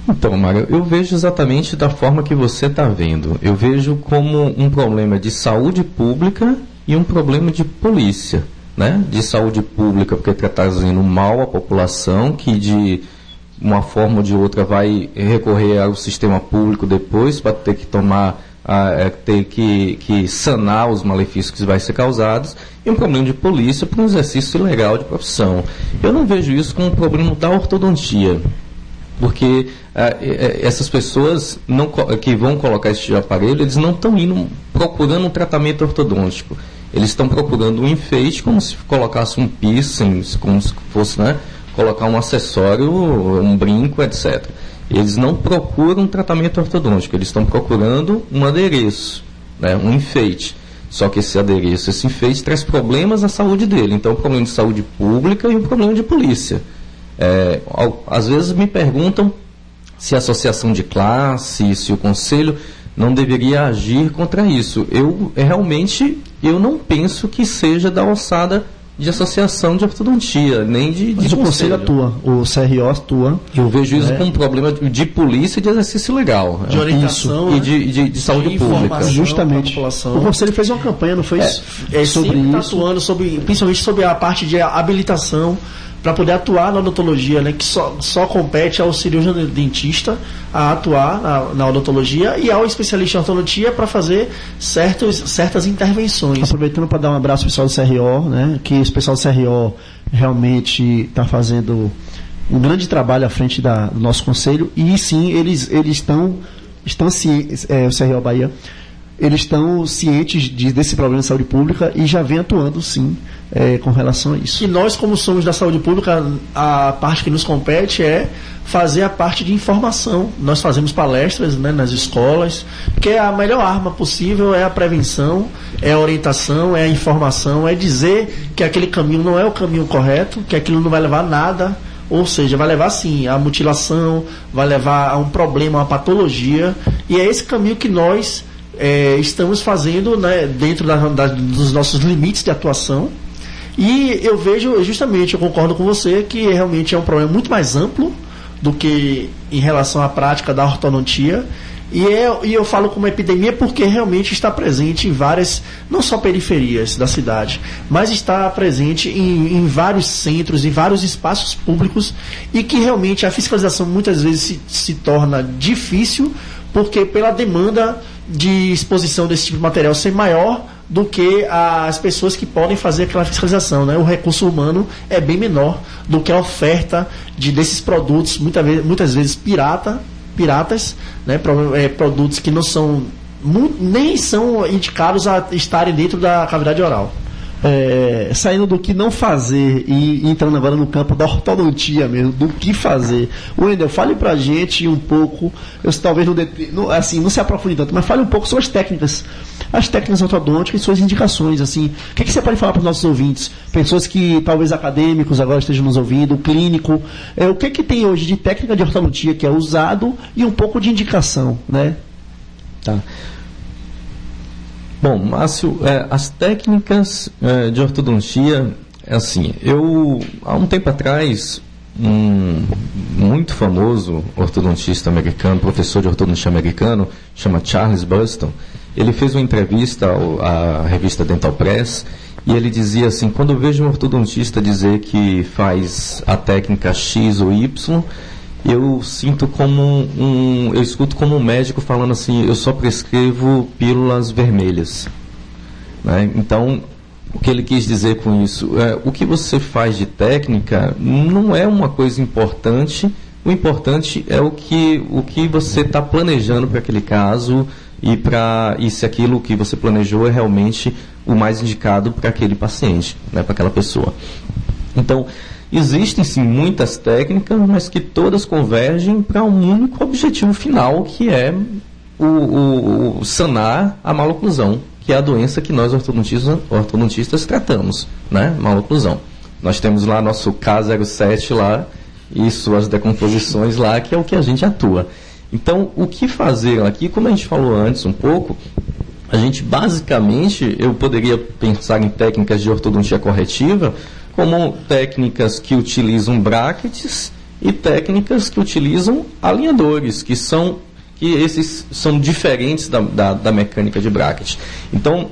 Então, Mário, eu vejo exatamente da forma que você está vendo. Eu vejo como um problema de saúde pública e um problema de polícia, né? De saúde pública, porque está trazendo mal à população, que de uma forma ou de outra vai recorrer ao sistema público depois para ter que ter que sanar os malefícios que vai ser causados, e um problema de polícia para um exercício ilegal de profissão. Eu não vejo isso como um problema da ortodontia, porque essas pessoas que vão colocar esse tipo de aparelho, eles não estão indo procurando um tratamento ortodôntico. Eles estão procurando um enfeite, como se colocasse um piercing, como se fosse, né, colocar um acessório, um brinco, etc. Eles não procuram um tratamento ortodôntico, eles estão procurando um adereço, né, um enfeite. Só que esse adereço, esse enfeite, traz problemas à saúde dele. Então, um problema de saúde pública e um problema de polícia. Às vezes me perguntam se a associação de classe, se o conselho não deveria agir contra isso. Eu realmente eu não penso que seja da alçada de associação de ortodontia, nem de Mas o conselho atua, o CRO atua. Eu vejo isso como um problema de polícia e de exercício legal. De orientação, isso, e de saúde pública. Justamente. O conselho fez uma campanha, não fez? Sobre isso. Atuando principalmente sobre a parte de habilitação para poder atuar na odontologia, né, que só compete ao cirurgião dentista a atuar na odontologia e ao especialista em ortodontia para fazer certas intervenções. Aproveitando para dar um abraço ao pessoal do CRO, né, que o pessoal do CRO realmente está fazendo um grande trabalho à frente do nosso conselho, e sim, eles estão cientes, o CRO Bahia, eles estão cientes desse problema de saúde pública e já vem atuando, sim, com relação a isso. E nós, como somos da saúde pública, a parte que nos compete é fazer a parte de informação. Nós fazemos palestras, né, nas escolas, que é a melhor arma possível, é a prevenção, é a orientação, é a informação, é dizer que aquele caminho não é o caminho correto, que aquilo não vai levar a nada, ou seja, vai levar sim a mutilação, vai levar a um problema, a uma patologia, e é esse caminho que nós estamos fazendo, né, dentro dos nossos limites de atuação. E eu vejo, justamente, eu concordo com você, que realmente é um problema muito mais amplo do que em relação à prática da ortodontia. E eu falo como epidemia porque realmente está presente em várias, não só periferias da cidade, mas está presente em vários centros, em vários espaços públicos, e que realmente a fiscalização muitas vezes se torna difícil, porque pela demanda de exposição desse tipo de material ser maior do que as pessoas que podem fazer aquela fiscalização, né? O recurso humano é bem menor do que a oferta desses produtos, muitas vezes piratas, né? Produtos que não são, nem são indicados a estarem dentro da cavidade oral. Saindo do que não fazer e entrando agora no campo da ortodontia mesmo, do que fazer. Wendel, fale pra gente um pouco, talvez não se aprofunde tanto, mas fale um pouco sobre as técnicas ortodônticas e suas indicações. Assim, o que você pode falar para os nossos ouvintes? Pessoas que talvez acadêmicos agora estejam nos ouvindo, clínico. O que tem hoje de técnica de ortodontia que é usado e um pouco de indicação, né? Tá. Bom, Márcio, as técnicas de ortodontia, assim, há um tempo atrás, um muito famoso ortodontista americano, professor de ortodontia americano, chama Charles Burston, ele fez uma entrevista à revista Dental Press, e ele dizia assim: quando eu vejo um ortodontista dizer que faz a técnica X ou Y, eu sinto eu escuto como um médico falando assim: eu só prescrevo pílulas vermelhas, né? Então, o que ele quis dizer com isso? O que você faz de técnica não é uma coisa importante. O importante é o que você está planejando para aquele caso e se aquilo que você planejou é realmente o mais indicado para aquele paciente, né, para aquela pessoa. Então, existem sim muitas técnicas, mas que todas convergem para um único objetivo final, que é o sanar a maloclusão, que é a doença que nós ortodontistas tratamos, né? Maloclusão. Nós temos lá nosso K07 lá e suas decomposições lá, que é o que a gente atua. Então, o que fazer aqui, como a gente falou antes um pouco, a gente basicamente, eu poderia pensar em técnicas de ortodontia corretiva como técnicas que utilizam brackets e técnicas que utilizam alinhadores, que esses são diferentes da mecânica de bracket. Então,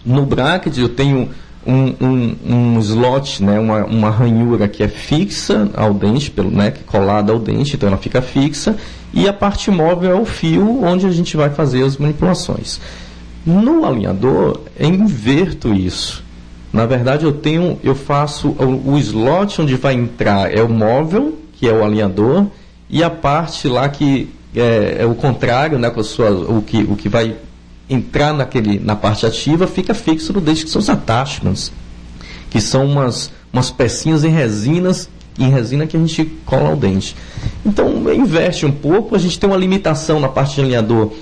no bracket eu tenho um slot, né, uma ranhura que é fixa ao dente, né, que é colada ao dente, então ela fica fixa, e a parte móvel é o fio onde a gente vai fazer as manipulações. No alinhador, eu inverto isso. Na verdade, eu faço o slot onde vai entrar é o móvel, que é o alinhador, e a parte lá que é o contrário, né, com o que vai entrar na parte ativa fica fixo no dente, que são os attachments, que são umas pecinhas em resina que a gente cola ao dente. Então, inverte um pouco, a gente tem uma limitação na parte de alinhador,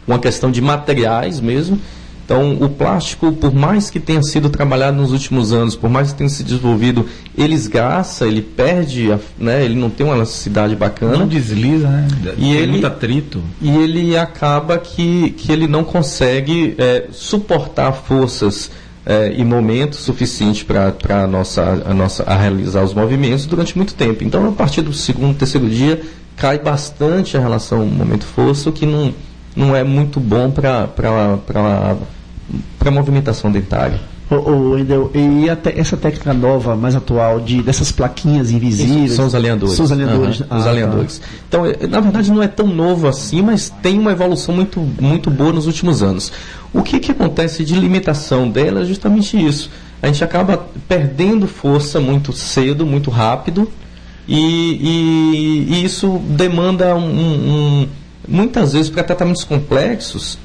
uma questão de materiais mesmo, Então, o plástico, por mais que tenha sido trabalhado nos últimos anos, por mais que tenha se desenvolvido, ele esgarça, ele perde, né, ele não tem uma elasticidade bacana. Não desliza, né? Tem muito atrito. E ele acaba que ele não consegue suportar forças e momentos suficientes para a realizar os movimentos durante muito tempo. Então, a partir do segundo, terceiro dia, cai bastante a relação momento-força, o que não é muito bom para a movimentação dentária. Wendel, e até essa técnica nova, mais atual, dessas plaquinhas invisíveis? Isso, são os alinhadores. São os alinhadores. Os alinhadores. Tá. Então, na verdade, não é tão novo assim, mas tem uma evolução muito, muito boa nos últimos anos. O que acontece de limitação dela é justamente isso. A gente acaba perdendo força muito cedo, muito rápido, e isso demanda muitas vezes, para tratamentos complexos,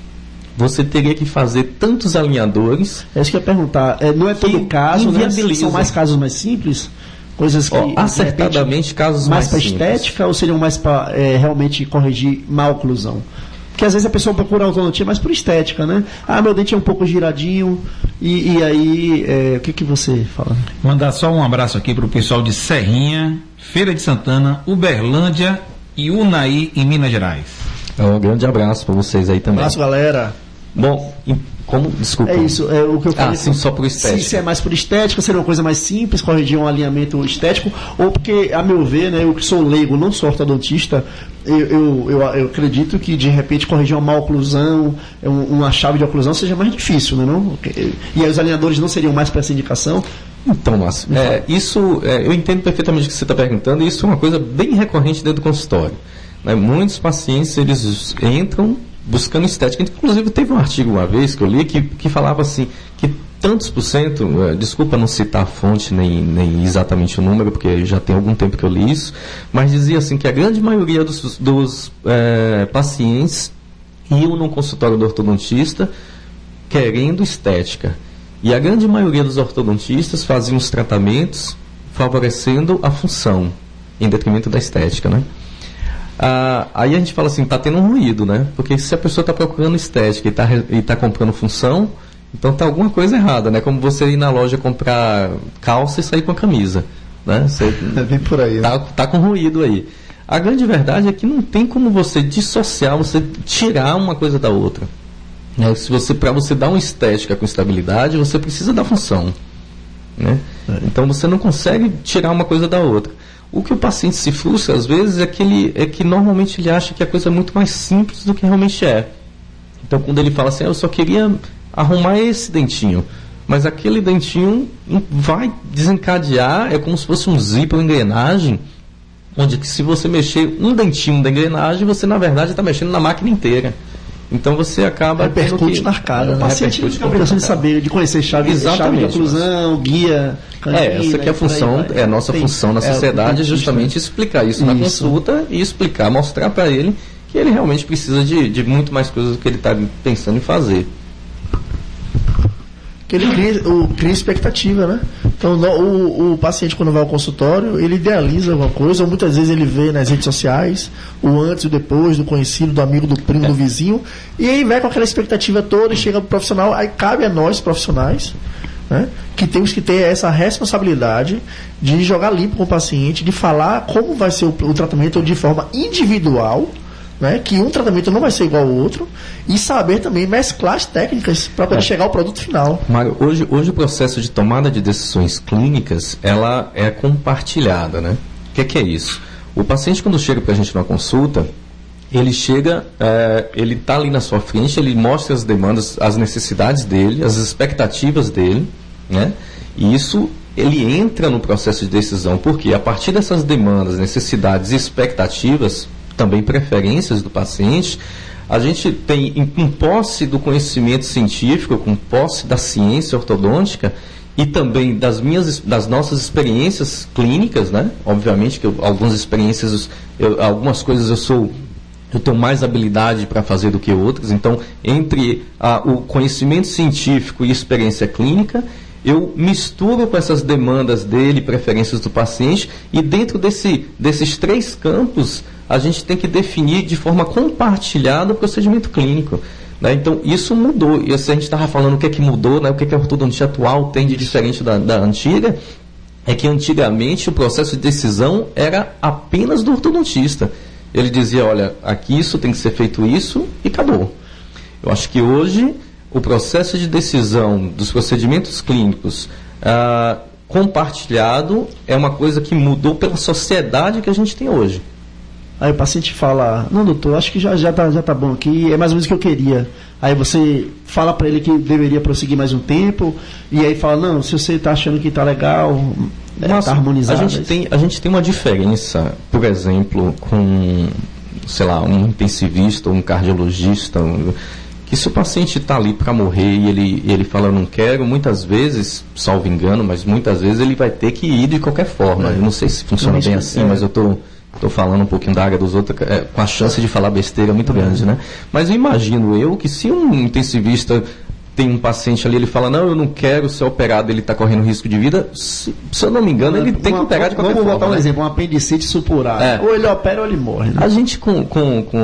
você teria que fazer tantos alinhadores. É isso que eu ia perguntar. Não é todo caso, né? São mais casos mais simples? Coisas que, acertadamente, casos mais mais para estética ou seriam mais para realmente corrigir má oclusão? Porque às vezes a pessoa procura ortodontia mais por estética, né? Meu dente é um pouco giradinho, e aí, o que você fala? Mandar só um abraço aqui para o pessoal de Serrinha, Feira de Santana, Uberlândia e Unaí, em Minas Gerais. Um grande abraço para vocês aí também. Abraço, galera. Bom, desculpa. É isso, o que eu falei. Sim, só por estética. Se é mais por estética, seria uma coisa mais simples, corrigir um alinhamento estético, ou porque, a meu ver, né, eu que sou leigo, não sou ortodontista, eu acredito que, de repente, corrigir uma má oclusão, uma chave de oclusão, seja mais difícil, né, não? E aí os alinhadores não seriam mais para essa indicação? Então, Márcio, eu entendo perfeitamente o que você está perguntando, e isso é uma coisa bem recorrente dentro do consultório. Né? Muitos pacientes, eles entram buscando estética. Inclusive, teve um artigo uma vez que eu li que falava assim, que tantos por cento, desculpa não citar a fonte nem exatamente o número, porque já tem algum tempo que eu li isso, mas dizia assim que a grande maioria dos pacientes iam no consultório do ortodontista querendo estética. E a grande maioria dos ortodontistas faziam os tratamentos favorecendo a função, em detrimento da estética, né? Aí a gente fala assim, está tendo um ruído, né? Porque se a pessoa está procurando estética e está comprando função, então está alguma coisa errada, né? Como você ir na loja comprar calça e sair com a camisa, né? Você bem por aí, né? Tá com ruído aí. A grande verdade é que não tem como você dissociar, você tirar uma coisa da outra. Para você dar uma estética com estabilidade, você precisa da função, né? Então você não consegue tirar uma coisa da outra. O que o paciente se frustra às vezes é que normalmente ele acha que a coisa é muito mais simples do que realmente é. Então quando ele fala assim, eu só queria arrumar esse dentinho, mas aquele dentinho vai desencadear, é como se fosse um zíper, uma engrenagem, onde que se você mexer um dentinho da engrenagem, você na verdade está mexendo na máquina inteira. Então você acaba repercute na cara, né? O paciente tem a obrigação de saber, de conhecer chave de oclusão, guia, canina, essa que é a função, a nossa função na sociedade é justamente explicar isso na consulta e explicar, mostrar para ele que ele realmente precisa de muito mais coisas do que ele está pensando em fazer. Que ele cria expectativa, né? Então o paciente, quando vai ao consultório, ele idealiza alguma coisa, ou muitas vezes ele vê nas redes sociais o antes e o depois do conhecido, do amigo, do primo, do vizinho, e aí vai com aquela expectativa toda e chega pro profissional. Aí cabe a nós, profissionais, né, que temos que ter essa responsabilidade de jogar limpo com o paciente, de falar como vai ser o tratamento de forma individual, né, que um tratamento não vai ser igual ao outro, e saber também mesclar as técnicas para poder chegar ao produto final. Mário, hoje o processo de tomada de decisões clínicas, ela é compartilhada, né? O que é isso? O paciente, quando chega para a gente numa consulta, ele chega, ele está ali na sua frente, ele mostra as demandas, as necessidades dele, as expectativas dele, né? E isso, ele entra no processo de decisão, porque a partir dessas demandas, necessidades e expectativas, também preferências do paciente, a gente tem, com posse do conhecimento científico, com posse da ciência ortodôntica e também das nossas experiências clínicas, né? Obviamente que algumas coisas eu tenho mais habilidade para fazer do que outras, então entre o conhecimento científico e experiência clínica, eu misturo com essas demandas dele, preferências do paciente, e dentro desses três campos a gente tem que definir de forma compartilhada o procedimento clínico. Né? Então, isso mudou. E se a gente estava falando o que é que mudou, né? O que é que a ortodontia atual tem de diferente da antiga, é que antigamente o processo de decisão era apenas do ortodontista. Ele dizia, olha, aqui isso tem que ser feito isso e acabou. Eu acho que hoje o processo de decisão dos procedimentos clínicos compartilhado é uma coisa que mudou pela sociedade que a gente tem hoje. Aí o paciente fala, não, doutor, acho que já tá bom aqui, é mais ou menos o que eu queria. Aí você fala para ele que deveria prosseguir mais um tempo, e aí fala, não, se você está achando que está legal, está harmonizado. A gente tem uma diferença, por exemplo, com, sei lá, um intensivista ou um cardiologista, que se o paciente está ali para morrer e ele fala, eu não quero, muitas vezes, salvo engano, mas muitas vezes ele vai ter que ir de qualquer forma. Eu não sei se funciona bem assim, mas eu estou falando um pouquinho da área dos outros, com a chance de falar besteira muito grande, né? Mas eu imagino que se um intensivista tem um paciente ali, ele fala, não, eu não quero ser operado, ele está correndo risco de vida, se eu não me engano, ele tem que operar de qualquer forma. Vamos botar um exemplo, um apendicite supurado. Ou ele opera ou ele morre. Né? A gente, com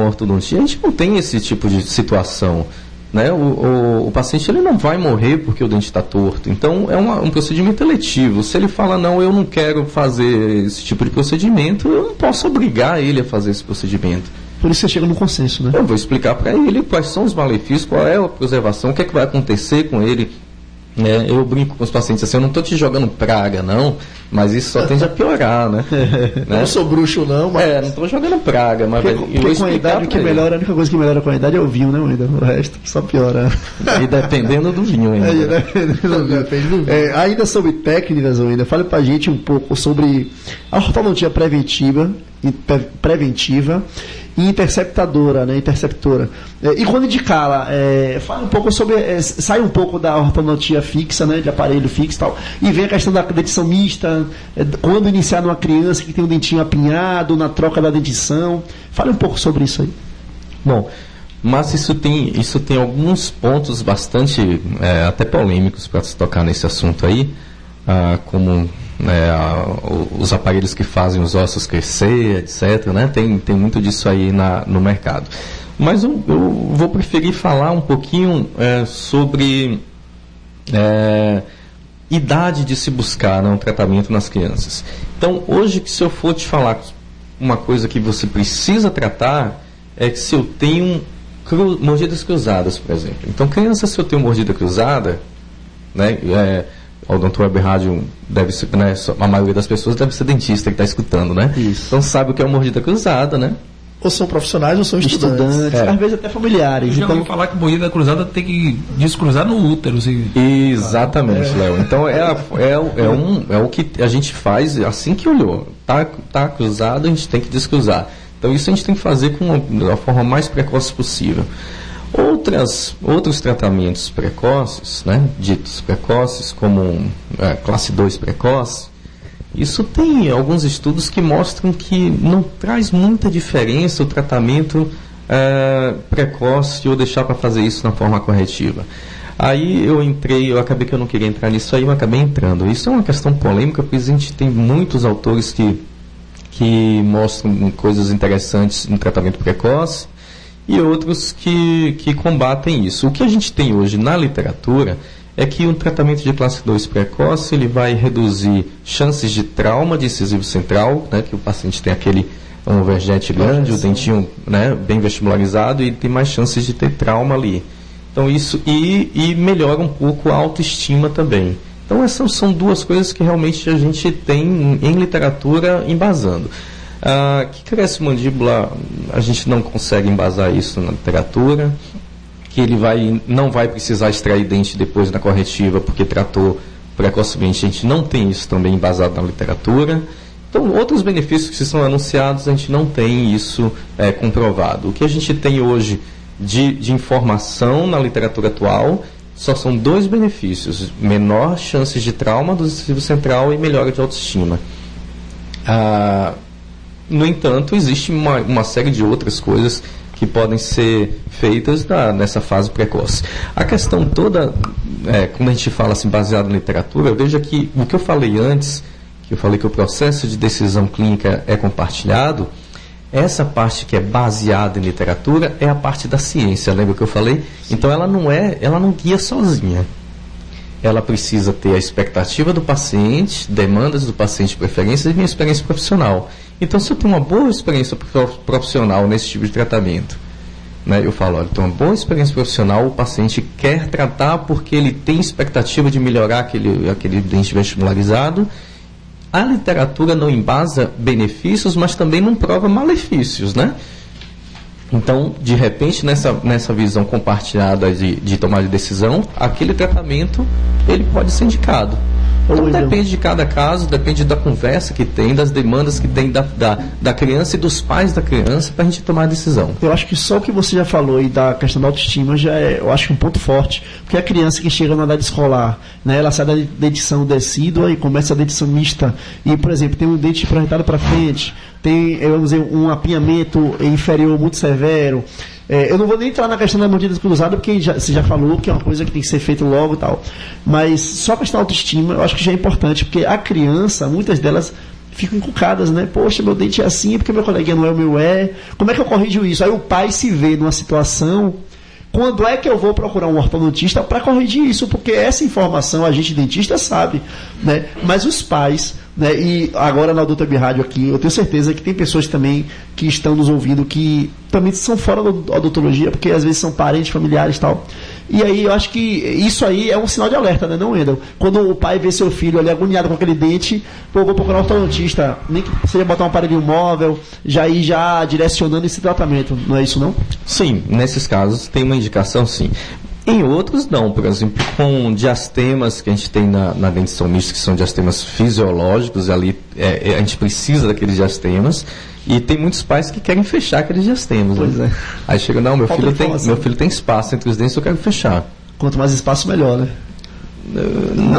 ortodontia, a gente não tem esse tipo de situação. Né? O paciente ele não vai morrer porque o dente está torto. Então, é um procedimento eletivo. Se ele fala, não, eu não quero fazer esse tipo de procedimento, eu não posso obrigar ele a fazer esse procedimento. Por isso você chega no consenso, né? Eu vou explicar para ele quais são os malefícios, qual é a preservação, o que é que vai acontecer com ele. Eu brinco com os pacientes assim, eu não estou te jogando praga, não, mas isso só tende a piorar, né? Eu não sou bruxo, não, mas... não estou jogando praga, mas porque com a idade, a única coisa que melhora com a idade é o vinho, né, ainda? O resto só piora. E dependendo do vinho ainda. Depende do vinho. Ainda sobre técnicas, ainda, fale pra gente um pouco sobre a ortodontia preventiva e interceptora, né? Interceptora. E quando indicá-la, fala um pouco sobre. Sai um pouco da ortodontia fixa, né? De aparelho fixo e tal. E vem a questão da dentição mista, quando iniciar numa criança que tem um dentinho apinhado, na troca da dentição. Fale um pouco sobre isso aí. Bom, mas isso tem alguns pontos bastante até polêmicos para se tocar nesse assunto aí, como os aparelhos que fazem os ossos crescer, etc. Né? Tem muito disso aí no mercado. Mas eu vou preferir falar um pouquinho sobre idade de se buscar um tratamento nas crianças. Então, hoje, se eu for te falar uma coisa que você precisa tratar, é que se eu tenho mordidas cruzadas, por exemplo. Então, criança, se eu tenho mordida cruzada, né, o Odonto Web Rádio deve ser, né, a maioria das pessoas deve ser dentista que está escutando, né? Isso. Então sabe o que é uma mordida cruzada, né? Ou são profissionais ou são estudantes. Às vezes até familiares. Eu já ouvi falar que mordida cruzada tem que descruzar no útero. Assim. Exatamente, Léo. Então é o que a gente faz assim que olhou. Tá cruzado, a gente tem que descruzar. Então isso a gente tem que fazer da forma mais precoce possível. Outros tratamentos precoces, né, ditos precoces, como classe 2 precoce, isso tem alguns estudos que mostram que não traz muita diferença o tratamento precoce ou deixar para fazer isso na forma corretiva. Aí eu acabei que eu não queria entrar nisso aí, mas acabei entrando. Isso é uma questão polêmica, porque a gente tem muitos autores que mostram coisas interessantes no tratamento precoce, e outros que combatem isso. O que a gente tem hoje na literatura é que um tratamento de classe 2 precoce ele vai reduzir chances de trauma de incisivo central, né, que o paciente tem um overjet grande, o dentinho, né, bem vestibularizado, e tem mais chances de ter trauma ali. Então isso e melhora um pouco a autoestima também. Então essas são duas coisas que realmente a gente tem em literatura embasando. Que cresce mandíbula, a gente não consegue embasar isso na literatura, que ele não vai precisar extrair dente depois da corretiva porque tratou precocemente, a gente não tem isso também embasado na literatura. Então, outros benefícios que são anunciados, a gente não tem isso comprovado. O que a gente tem hoje de informação na literatura atual só são dois benefícios: menor chances de trauma do incisivo central e melhora de autoestima. No entanto, existe uma série de outras coisas que podem ser feitas nessa fase precoce. A questão toda, quando a gente fala assim, baseado na literatura, veja que o que eu falei antes, que eu falei que o processo de decisão clínica é compartilhado, Essa parte que é baseada em literatura é a parte da ciência, lembra que eu falei? Então ela não guia sozinha. Ela precisa ter a expectativa do paciente, demandas do paciente, preferências e minha experiência profissional. Então, se eu tenho uma boa experiência profissional nesse tipo de tratamento, né, eu falo, olha, tem uma boa experiência profissional, o paciente quer tratar porque ele tem expectativa de melhorar aquele dente vestibularizado. A literatura não embasa benefícios, mas também não prova malefícios, né? Então, de repente, nessa visão compartilhada de tomar de decisão, aquele tratamento, ele pode ser indicado. Então, depende de cada caso, depende da conversa que tem, das demandas que tem da criança e dos pais da criança para a gente tomar a decisão. Eu acho que só o que você já falou e da questão da autoestima já é, eu acho, um ponto forte. Porque a criança que chega na idade escolar, né, ela sai da dentição decídua e começa a dentição mista. E, por exemplo, tem um dente projetado para frente, tem, vamos dizer, um apinhamento inferior muito severo. Eu não vou nem entrar na questão da mordida cruzada, porque você já falou que é uma coisa que tem que ser feita logo e tal. Mas só a questão da autoestima, eu acho que já é importante, porque a criança, muitas delas ficam encucadas, né? Poxa, meu dente é assim, porque meu coleguinha não é o meu Como é que eu corrijo isso? Aí o pai se vê numa situação, quando é que eu vou procurar um ortodontista para corrigir isso? Porque essa informação a gente, dentista, sabe, né? Mas os pais, né? E agora na Odonto Web Rádio aqui, eu tenho certeza que tem pessoas também que estão nos ouvindo que também são fora da odontologia, porque às vezes são parentes, familiares e tal. E aí eu acho que isso aí é um sinal de alerta, né, não, Wendel? Quando o pai vê seu filho ali agoniado com aquele dente, pô, vou procurar um ortodontista, nem que seja botar um aparelho móvel, já ir já direcionando esse tratamento, não é isso não? Sim, nesses casos tem uma indicação, sim. Em outros não, por exemplo, com diastemas que a gente tem na dentição mista, que são diastemas fisiológicos, ali a gente precisa daqueles diastemas, e tem muitos pais que querem fechar aqueles diastemas. Pois né? Aí chega, não, meu filho tem espaço entre os dentes, eu quero fechar. Quanto mais espaço, melhor, né?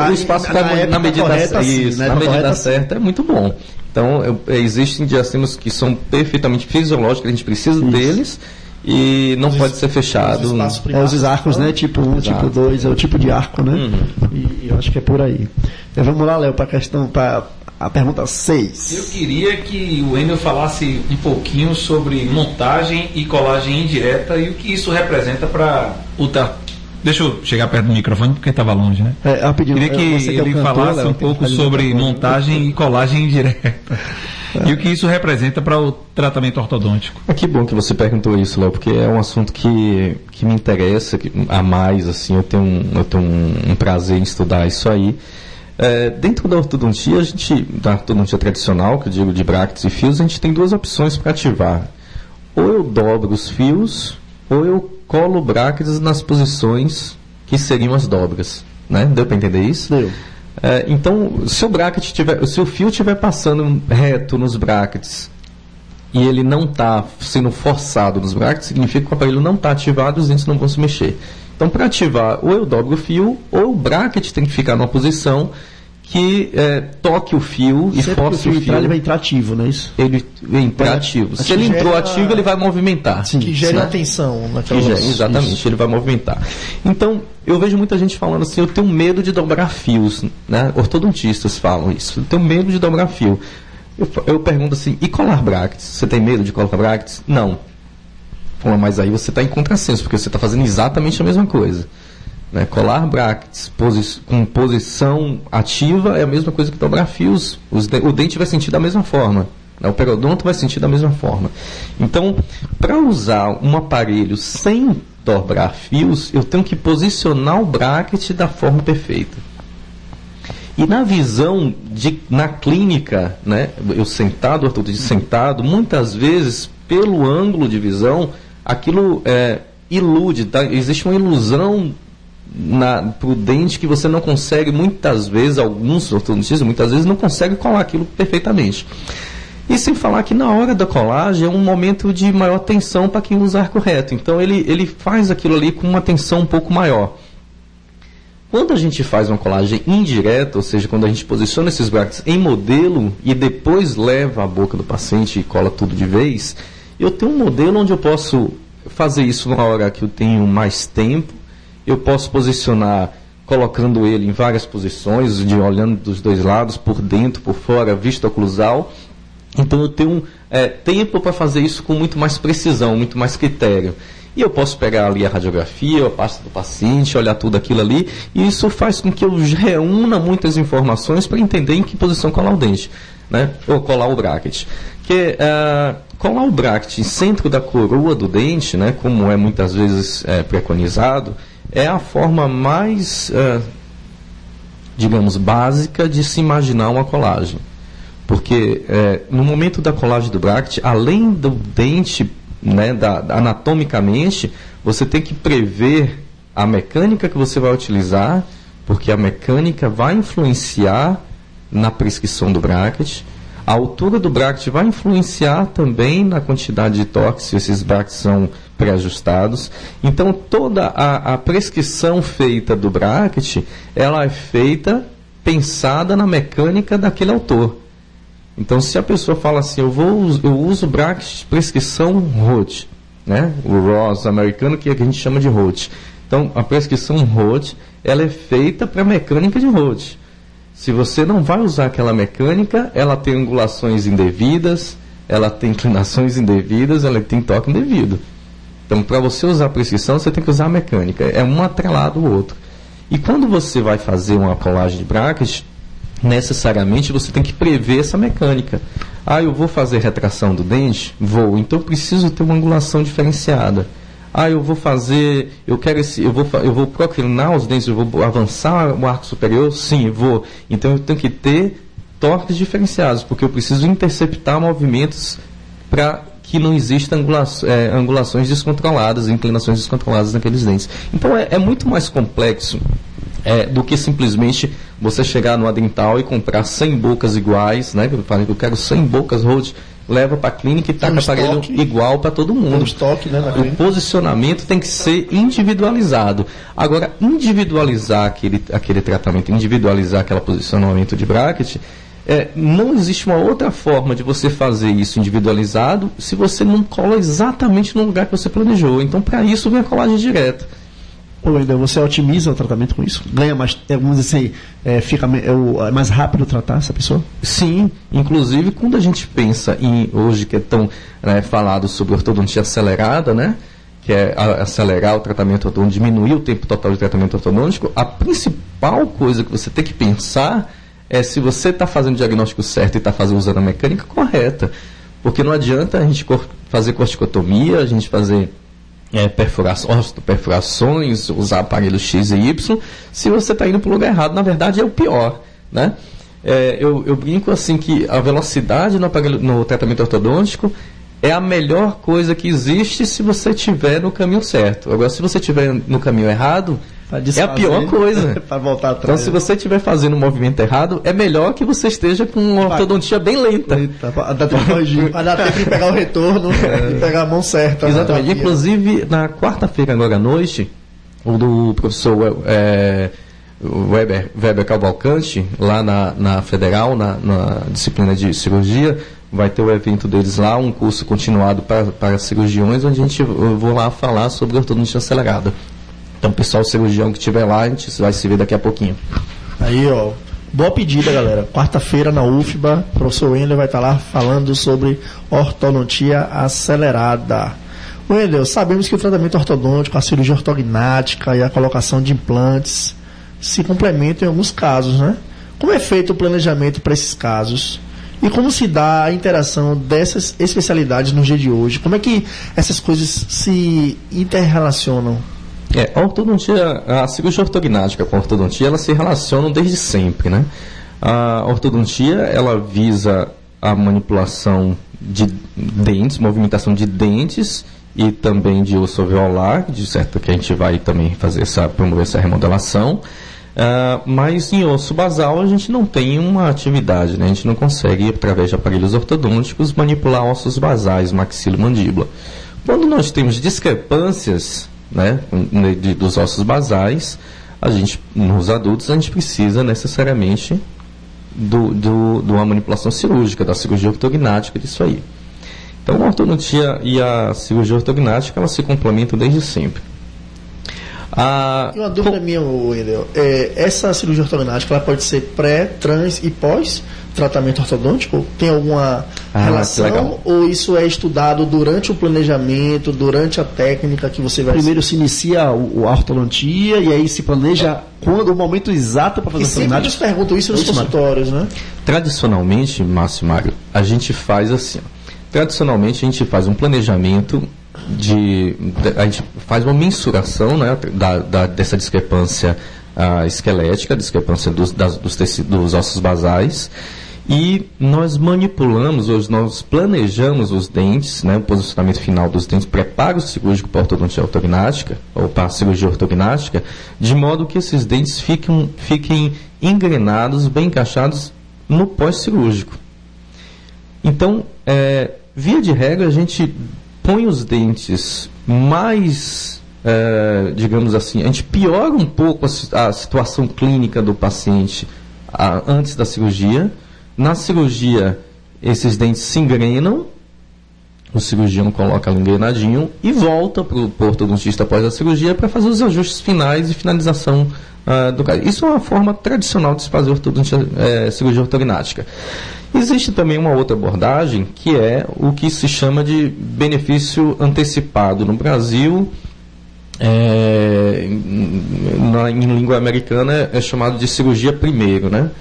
O espaço na medida correta, isso, né? Na medida certa é muito bom. Então, existem diastemas que são perfeitamente fisiológicos, a gente precisa deles, e não pode ser fechado. Os arcos, né? Tipo 1, tipo 2, é o tipo de arco, né? E eu acho que é por aí. Vamos lá, Léo, para a questão, para a pergunta 6. Eu queria que o Wendel falasse um pouquinho sobre montagem e colagem indireta e o que isso representa para o... Deixa eu chegar perto do microfone porque estava longe, né? Queria que ele falasse um pouco sobre montagem e colagem indireta. E o que isso representa para o tratamento ortodôntico? Que bom que você perguntou isso, Léo, porque é um assunto que me interessa a mais, assim, eu tenho um prazer em estudar isso aí. Dentro da ortodontia, da ortodontia tradicional, que eu digo de brackets e fios, a gente tem duas opções para ativar. Ou eu dobro os fios, ou eu colo brackets nas posições que seriam as dobras. Né? Deu para entender isso? Deu. Então, se o fio estiver passando reto nos brackets e ele não está sendo forçado nos brackets, significa que o aparelho não está ativado e os dentes não vão se mexer. Então, para ativar, ou eu dobro o fio, ou o bracket tem que ficar numa posição que toque o fio e force o fio. Ele vai entrar ativo, não é isso? Ele entra ativo. Se ele entrou ativo, ele vai movimentar. Sim, que gera atenção naquela exatamente, isso. Ele vai movimentar. Então, eu vejo muita gente falando assim, eu tenho medo de dobrar fios, né? Ortodontistas falam isso, eu tenho medo de dobrar fio. Eu pergunto assim, e colar brackets? Você tem medo de colar brackets? Não. Mas aí você está em contrassenso, porque você está fazendo exatamente a mesma coisa. Né? Colar brackets com posição ativa é a mesma coisa que dobrar fios. O dente vai sentir da mesma forma. Né? O periodonto vai sentir da mesma forma. Então, para usar um aparelho sem dobrar fios, eu tenho que posicionar o bracket da forma perfeita. E na visão, na clínica, né, eu sentado, o ortodontia sentado, muitas vezes, pelo ângulo de visão, aquilo ilude, tá? Existe uma ilusão para o dente que você não consegue, muitas vezes, alguns ortodontistas, muitas vezes, não conseguem colar aquilo perfeitamente. E sem falar que na hora da colagem é um momento de maior tensão para quem usa arco reto. Então ele faz aquilo ali com uma tensão um pouco maior. Quando a gente faz uma colagem indireta, ou seja, quando a gente posiciona esses brackets em modelo e depois leva a boca do paciente e cola tudo de vez, eu tenho um modelo onde eu posso fazer isso na hora que eu tenho mais tempo, eu posso posicionar colocando ele em várias posições, olhando dos dois lados, por dentro, por fora, vista oclusal. Então eu tenho tempo para fazer isso com muito mais precisão, muito mais critério. E eu posso pegar ali a radiografia, a pasta do paciente, olhar tudo aquilo ali, e isso faz com que eu reúna muitas informações para entender em que posição colar o dente, né? Ou colar o bracket. Porque colar o bracket em centro da coroa do dente, né, como é muitas vezes preconizado, é a forma mais, digamos, básica de se imaginar uma colagem. Porque no momento da colagem do bracket, além do dente, né, anatomicamente, você tem que prever a mecânica que você vai utilizar, porque a mecânica vai influenciar na prescrição do bracket. A altura do bracket vai influenciar também na quantidade de torque, se esses brackets são pré-ajustados. Então, toda a prescrição feita do bracket, ela é feita pensada na mecânica daquele autor. Então, se a pessoa fala assim, eu uso bracket de prescrição Roth, né? O Ross americano, que a gente chama de Roth. Então, a prescrição Roth, ela é feita para a mecânica de Roth. Se você não vai usar aquela mecânica, ela tem angulações indevidas, ela tem inclinações indevidas, ela tem toque indevido. Então, para você usar a prescrição, você tem que usar a mecânica. É um atrelado ao outro. E quando você vai fazer uma colagem de bracket, necessariamente você tem que prever essa mecânica. Eu vou fazer retração do dente? Vou. Então, eu preciso ter uma angulação diferenciada. Eu vou fazer, eu vou proclinar os dentes, eu vou avançar o arco superior? Sim, vou. Então eu tenho que ter torques diferenciados, porque eu preciso interceptar movimentos para que não existam angulações descontroladas, inclinações descontroladas naqueles dentes. Então é muito mais complexo do que simplesmente você chegar no dental e comprar 100 bocas iguais, né? Eu falei que eu quero 100 bocas Roth, leva para a clínica e taca aparelho igual para todo mundo. Estoque, né, o posicionamento tem que ser individualizado. Agora, individualizar aquele tratamento, individualizar aquele posicionamento de bracket, não existe uma outra forma de você fazer isso individualizado se você não cola exatamente no lugar que você planejou. Então, para isso, vem a colagem direta. Ainda você otimiza o tratamento com isso? Ganha mais, vamos dizer assim, fica mais rápido tratar essa pessoa? Sim, inclusive quando a gente pensa hoje que é tão falado sobre ortodontia acelerada, né? Que é acelerar o tratamento ortodôntico, diminuir o tempo total de tratamento ortodôntico, a principal coisa que você tem que pensar é se você está fazendo o diagnóstico certo e está usando a mecânica correta. Porque não adianta a gente fazer corticotomia, a gente fazer perfurações, usar aparelhos X e Y, se você está indo para o lugar errado. Na verdade, é o pior, né? Eu brinco assim que a velocidade no tratamento ortodôntico é a melhor coisa que existe se você estiver no caminho certo. Agora, se você estiver no caminho errado, é a pior coisa. Para voltar atrás. Então, se você estiver fazendo um movimento errado, é melhor que você esteja com uma ortodontia bem lenta. Para dar tempo de pegar o retorno e pegar a mão certa. Exatamente. Inclusive, na quarta-feira, agora à noite, o do professor Weber Cavalcante, lá na Federal, na disciplina de cirurgia, vai ter o evento deles lá, um curso continuado para cirurgiões, onde eu vou lá falar sobre ortodontia acelerada. Então, pessoal cirurgião que estiver lá, a gente vai se ver daqui a pouquinho. Aí, ó, boa pedida, galera. Quarta-feira na UFBA, o professor Wendel vai estar lá falando sobre ortodontia acelerada. Wendel, sabemos que o tratamento ortodôntico, a cirurgia ortognática e a colocação de implantes se complementam em alguns casos, né? Como é feito o planejamento para esses casos? E como se dá a interação dessas especialidades no dia de hoje? Como é que essas coisas se interrelacionam? A ortodontia, a cirurgia ortognática com a ortodontia, elas se relacionam desde sempre, né? A ortodontia, ela visa a manipulação de dentes, movimentação de dentes e também de osso alveolar, de certo que a gente vai também promover essa remodelação. Mas em osso basal a gente não tem uma atividade, né? A gente não consegue, através de aparelhos ortodônticos, manipular ossos basais, maxila e mandíbula. Quando nós temos discrepâncias, né, dos ossos basais, nos adultos, a gente precisa necessariamente de uma manipulação cirúrgica, da cirurgia ortognática disso aí. Então, a ortodontia e a cirurgia ortognática, elas se complementam desde sempre. E uma dúvida minha, Wendel, essa cirurgia ortognática ela pode ser pré, trans e pós tratamento ortodôntico? Tem alguma relação? Ou isso é estudado durante o planejamento, durante a técnica que você vai... Primeiro se inicia a ortodontia e aí se planeja quando o momento exato para fazer a ortognática. E sempre nos perguntam isso nos consultórios, né? Tradicionalmente, Márcio e Mário, a gente faz assim. Tradicionalmente a gente faz um planejamento a gente faz uma mensuração, né, dessa discrepância esquelética, discrepância dos ossos basais, e nós manipulamos, nós planejamos os dentes, né, o posicionamento final dos dentes, preparo cirúrgico para a ortodontia ortognática, ou para a cirurgia ortognática, de modo que esses dentes fiquem engrenados, bem encaixados no pós-cirúrgico. Então, via de regra, a gente põe os dentes mais, digamos assim, a gente piora um pouco a situação clínica do paciente antes da cirurgia. Na cirurgia, esses dentes se engrenam, o cirurgião coloca ela engrenadinho e volta para o ortodontista após a cirurgia para fazer os ajustes finais e finalização do caso. Isso é uma forma tradicional de se fazer cirurgia ortognática. Existe também uma outra abordagem, que é o que se chama de benefício antecipado. No Brasil, em língua americana, é chamado de cirurgia primeiro, né?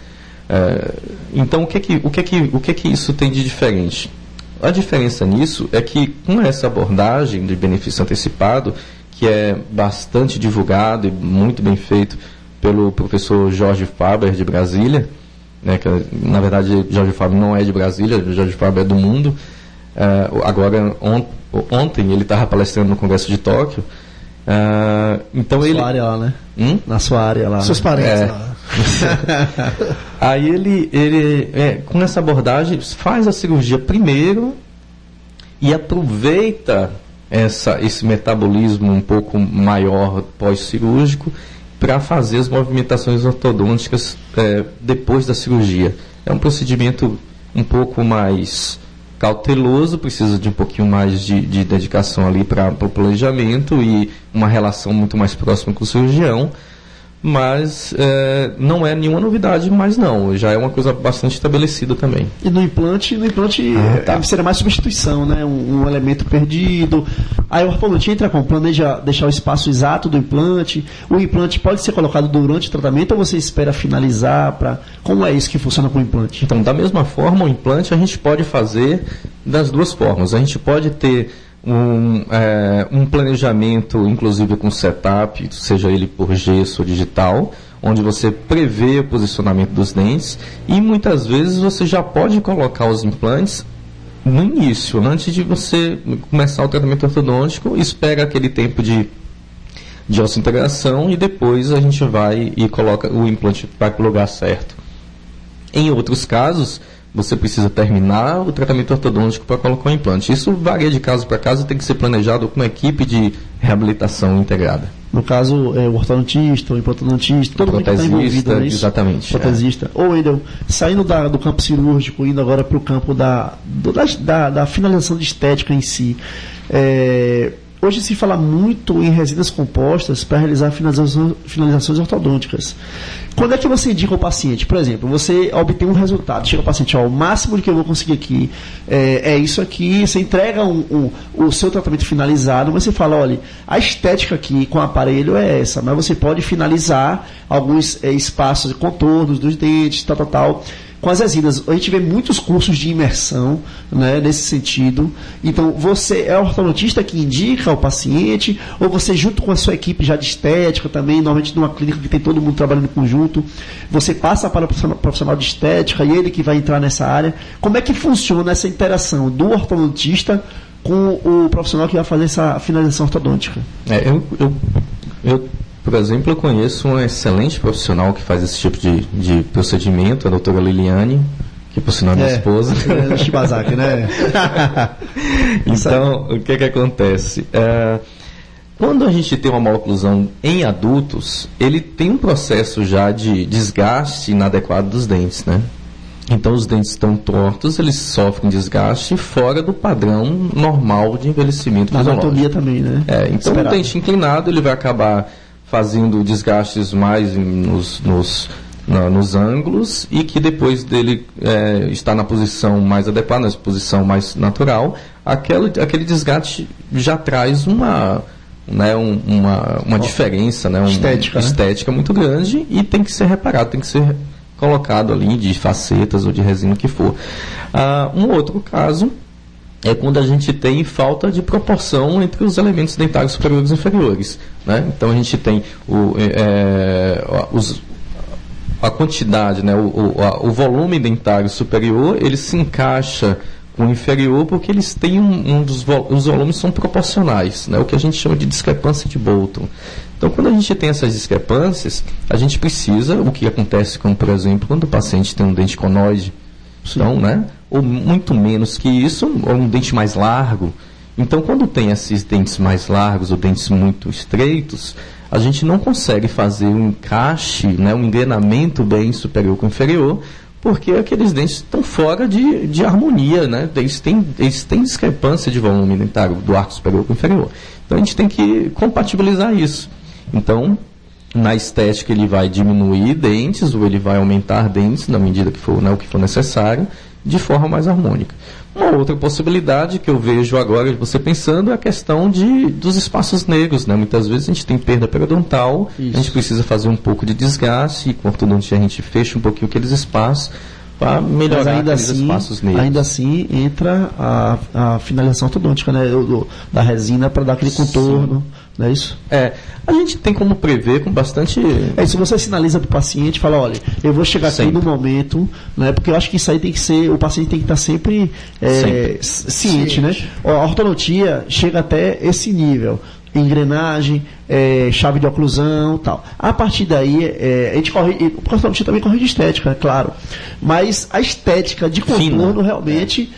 Então, o que isso tem de diferente? A diferença nisso é que, com essa abordagem de benefício antecipado, que é bastante divulgado e muito bem feito pelo professor Jorge Faber, de Brasília, né, que, na verdade, Jorge Faber não é de Brasília, Jorge Faber é do mundo. Agora, ontem, ele estava palestrando no Congresso de Tóquio. Então na sua área lá, né? Na sua área lá. Seus parentes lá. Aí ele com essa abordagem, faz a cirurgia primeiro e aproveita esse metabolismo um pouco maior pós-cirúrgico para fazer as movimentações ortodônticas depois da cirurgia. É um procedimento um pouco mais cauteloso, precisa de um pouquinho mais de dedicação ali para o planejamento e uma relação muito mais próxima com o cirurgião, mas não é nenhuma novidade, mas não, já é uma coisa bastante estabelecida também. E no implante seria mais substituição, né? Um elemento perdido. Aí o ortodontia entra como? Planeja deixar o espaço exato do implante. O implante pode ser colocado durante o tratamento ou você espera finalizar? Como é isso que funciona com o implante? Então, da mesma forma, o implante a gente pode fazer das duas formas. A gente pode ter um planejamento, inclusive com setup, seja ele por gesso ou digital, onde você prevê o posicionamento dos dentes e muitas vezes você já pode colocar os implantes no início, antes de você começar o tratamento ortodôntico, espera aquele tempo de osseointegração e depois a gente vai e coloca o implante para o lugar certo. Em outros casos, você precisa terminar o tratamento ortodôntico para colocar o implante. Isso varia de caso para caso e tem que ser planejado com uma equipe de reabilitação integrada. No caso, o ortodontista, o implantodontista, todo mundo que está envolvido nisso. Exatamente. Protesista. Ou, Wendel, saindo do campo cirúrgico, indo agora para o campo da finalização de estética em si. Hoje se fala muito em resinas compostas para realizar finalizações ortodônticas. Quando é que você indica ao paciente? Por exemplo, você obtém um resultado, chega ao paciente, o máximo que eu vou conseguir aqui é isso aqui, você entrega o seu tratamento finalizado, mas você fala, olha, a estética aqui com o aparelho é essa, mas você pode finalizar alguns espaços e contornos dos dentes, tal. Com as resinas, a gente vê muitos cursos de imersão, né, nesse sentido. Então, você é o ortodontista que indica ao paciente, ou você, junto com a sua equipe já de estética também, normalmente numa clínica que tem todo mundo trabalhando em conjunto, você passa para o profissional de estética e ele que vai entrar nessa área. Como é que funciona essa interação do ortodontista com o profissional que vai fazer essa finalização ortodôntica? Por exemplo, eu conheço um excelente profissional que faz esse tipo de procedimento, a doutora Liliane, que por sinal é minha esposa. Shibazaki, né? Então, o que acontece? Quando a gente tem uma maloclusão em adultos, ele tem um processo já de desgaste inadequado dos dentes, né? Então, os dentes estão tortos, eles sofrem desgaste fora do padrão normal de envelhecimento na fisiológico. anatomia também, né? Então, o dente inclinado, ele vai acabar fazendo desgastes mais nos ângulos, e que depois dele estar na posição mais adequada, na posição mais natural, aquele desgaste já traz uma diferença, né? Estética muito grande, e tem que ser reparado, tem que ser colocado ali de facetas ou de resina, o que for. Um outro caso é quando a gente tem falta de proporção entre os elementos dentários superiores e inferiores, né? Então a gente tem a quantidade, né? O volume dentário superior, ele se encaixa com o inferior porque eles têm os volumes são proporcionais, né? O que a gente chama de discrepância de Bolton. Então, quando a gente tem essas discrepâncias, a gente precisa, o que acontece, como por exemplo, quando o paciente tem um dente conoide, então, né? Ou muito menos que isso, ou um dente mais largo. Então, quando tem esses dentes mais largos ou dentes muito estreitos, a gente não consegue fazer um encaixe, né? Um engrenamento bem superior com inferior, porque aqueles dentes estão fora de harmonia, né? Eles têm discrepância de volume dentário do arco superior com inferior. Então, a gente tem que compatibilizar isso. Então, na estética, ele vai diminuir dentes ou ele vai aumentar dentes na medida que for, né, o que for necessário, de forma mais harmônica. Uma outra possibilidade que eu vejo agora, você pensando, é a questão dos espaços negros, né? Muitas vezes a gente tem perda periodontal, a gente precisa fazer um pouco de desgaste, e com a ortodontia a gente fecha um pouquinho aqueles espaços para melhorar aqueles espaços negros. Ainda assim entra a finalização ortodôntica, né? Da resina, para dar aquele contorno. Não é isso? A gente tem como prever com bastante... Se você sinaliza para o paciente, fala, olha, eu vou chegar aqui no momento, né? Porque eu acho que isso aí tem que ser, o paciente tem que estar sempre ciente, né? A ortodontia chega até esse nível. Engrenagem, chave de oclusão, tal. A partir daí, a gente corre, o ortodontia também corre de estética, é claro. Mas a estética de contorno realmente,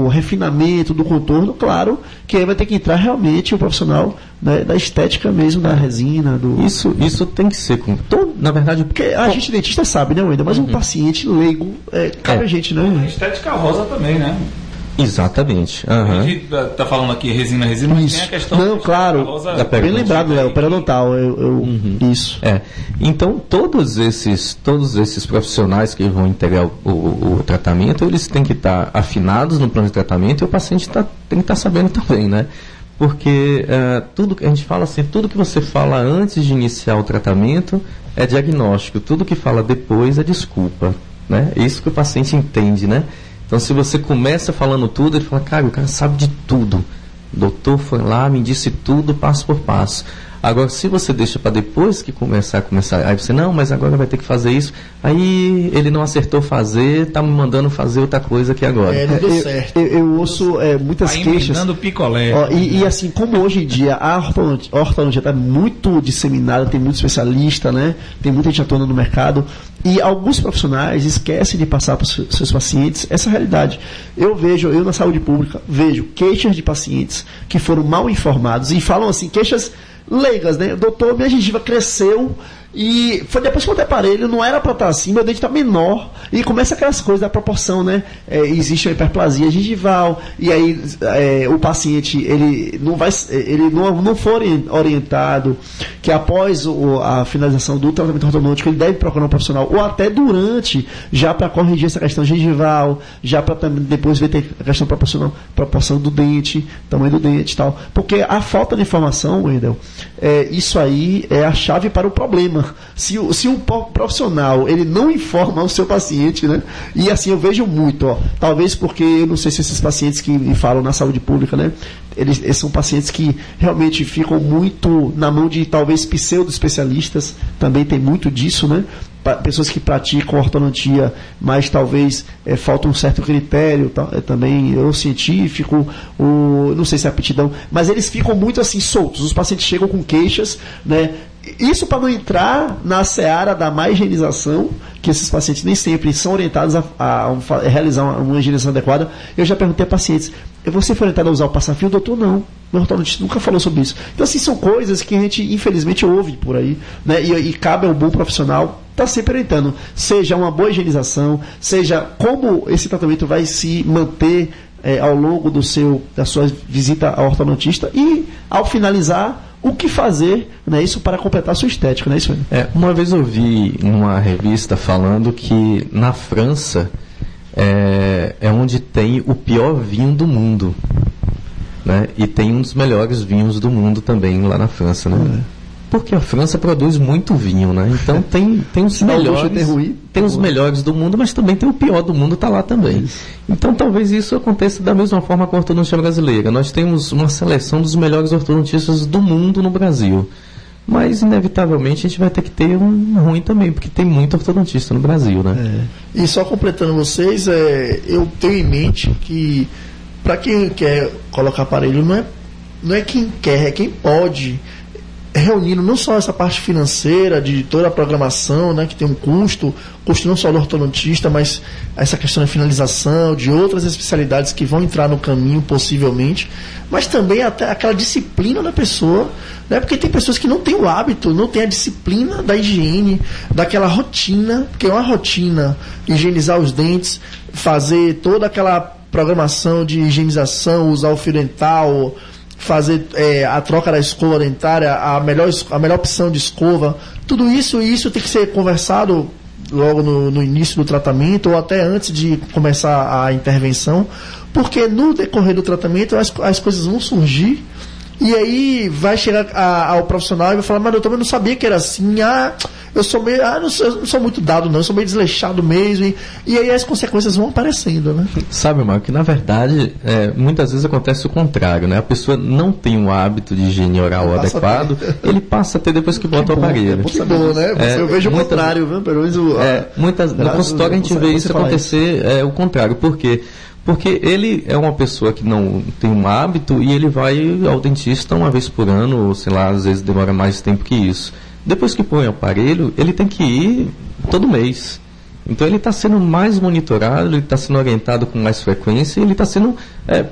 o refinamento do contorno, claro, que aí vai ter que entrar realmente o profissional, né, da estética mesmo, da resina. Isso tem que ser na verdade, porque a gente dentista sabe, né, Wendel? Mas um paciente leigo, cabe a gente, né? A estética rosa também, né? Exatamente. A gente está falando aqui resina, mas tem a questão... Não, claro, bem lembrado, Léo, periodontal. Isso. Então, todos esses profissionais que vão integrar o tratamento, eles têm que estar afinados no plano de tratamento, e o paciente tem que estar sabendo também, né? Porque tudo que a gente fala assim, tudo que você fala antes de iniciar o tratamento é diagnóstico, tudo que fala depois é desculpa, né? É isso que o paciente entende, né? Então, se você começa falando tudo, ele fala, cara, o cara sabe de tudo. O doutor foi lá, me disse tudo, passo por passo. Agora, se você deixa para depois que começar, aí você, não, mas agora vai ter que fazer isso. Aí ele não acertou fazer, está me mandando fazer outra coisa aqui agora. Não deu certo. Eu ouço muitas queixas. Picolé. E assim, como hoje em dia a ortodontia está muito disseminada, tem muito especialista, né? Tem muita gente atuando no mercado. E alguns profissionais esquecem de passar para os seus pacientes essa realidade. Eu na saúde pública, vejo queixas de pacientes que foram mal informados e falam assim, queixas leigas, né? Doutor, minha gengiva cresceu e foi depois que eu botei aparelho, não era para estar assim, meu dente está menor, e começa aquelas coisas da proporção, né? Existe a hiperplasia gengival, e aí o paciente ele não for orientado que após a finalização do tratamento ortodôntico ele deve procurar um profissional, ou até durante, já para corrigir essa questão gengival, já para também depois ver a questão proporção do dente, tamanho do dente e tal, porque a falta de informação, Wendel, isso aí é a chave para o problema. Se o profissional ele não informa o seu paciente, né? E assim eu vejo muito, talvez porque eu não sei se esses pacientes que me falam na saúde pública, né? Eles são pacientes que realmente ficam muito na mão de talvez pseudo-especialistas, também tem muito disso, né? Pessoas que praticam ortodontia, mas talvez falta um certo critério, também ou científico, não sei se é aptidão, mas eles ficam muito assim soltos, os pacientes chegam com queixas, né? Isso para não entrar na seara da má higienização, que esses pacientes nem sempre são orientados a realizar uma higienização adequada. Eu já perguntei a pacientes, você foi orientado a usar o passa-fio? Doutor, não. Meu ortodontista nunca falou sobre isso. Então, assim, são coisas que a gente, infelizmente, ouve por aí, né? E cabe ao bom profissional estar sempre orientando. Seja uma boa higienização, seja como esse tratamento vai se manter ao longo da sua visita ao ortodontista, e, ao finalizar, o que fazer, né, isso para completar a sua estética, não é isso? Uma vez eu vi numa revista falando que na França é onde tem o pior vinho do mundo, né? E tem um dos melhores vinhos do mundo também lá na França, né? Porque a França produz muito vinho, né? Então tem os melhores do mundo, mas também tem o pior do mundo, está lá também. Então talvez isso aconteça da mesma forma com a ortodontia brasileira. Nós temos uma seleção dos melhores ortodontistas do mundo no Brasil. Mas, inevitavelmente, a gente vai ter que ter um ruim também, porque tem muito ortodontista no Brasil, né? E só completando vocês, eu tenho em mente que, para quem quer colocar aparelho, não é quem quer, é quem pode, reunindo não só essa parte financeira de toda a programação, né, que tem um custo não só do ortodontista, mas essa questão da finalização, de outras especialidades que vão entrar no caminho possivelmente, mas também até aquela disciplina da pessoa, né, porque tem pessoas que não têm o hábito, não têm a disciplina da higiene, daquela rotina, porque é uma rotina, higienizar os dentes, fazer toda aquela programação de higienização, usar o fio dental, fazer a troca da escova dentária, a melhor opção de escova, tudo isso tem que ser conversado logo no início do tratamento ou até antes de começar a intervenção, porque no decorrer do tratamento as coisas vão surgir e aí vai chegar ao profissional e vai falar, mas eu também não sabia que era assim, eu sou meio, não sou muito dado não, eu sou meio desleixado mesmo, e aí as consequências vão aparecendo, né? Sabe, Marco, que na verdade muitas vezes acontece o contrário, né? A pessoa não tem o hábito de higiene oral adequado, ele passa a ter depois que bota o aparelho. Que bom, né? Eu vejo o contrário, viu? Pelo menos no consultório a gente vê isso acontecer, o contrário. Por quê? Porque ele é uma pessoa que não tem um hábito e ele vai ao dentista uma vez por ano, ou sei lá, às vezes demora mais tempo que isso. Depois que põe o aparelho, ele tem que ir todo mês. Então ele está sendo mais monitorado, ele está sendo orientado com mais frequência, ele está sendo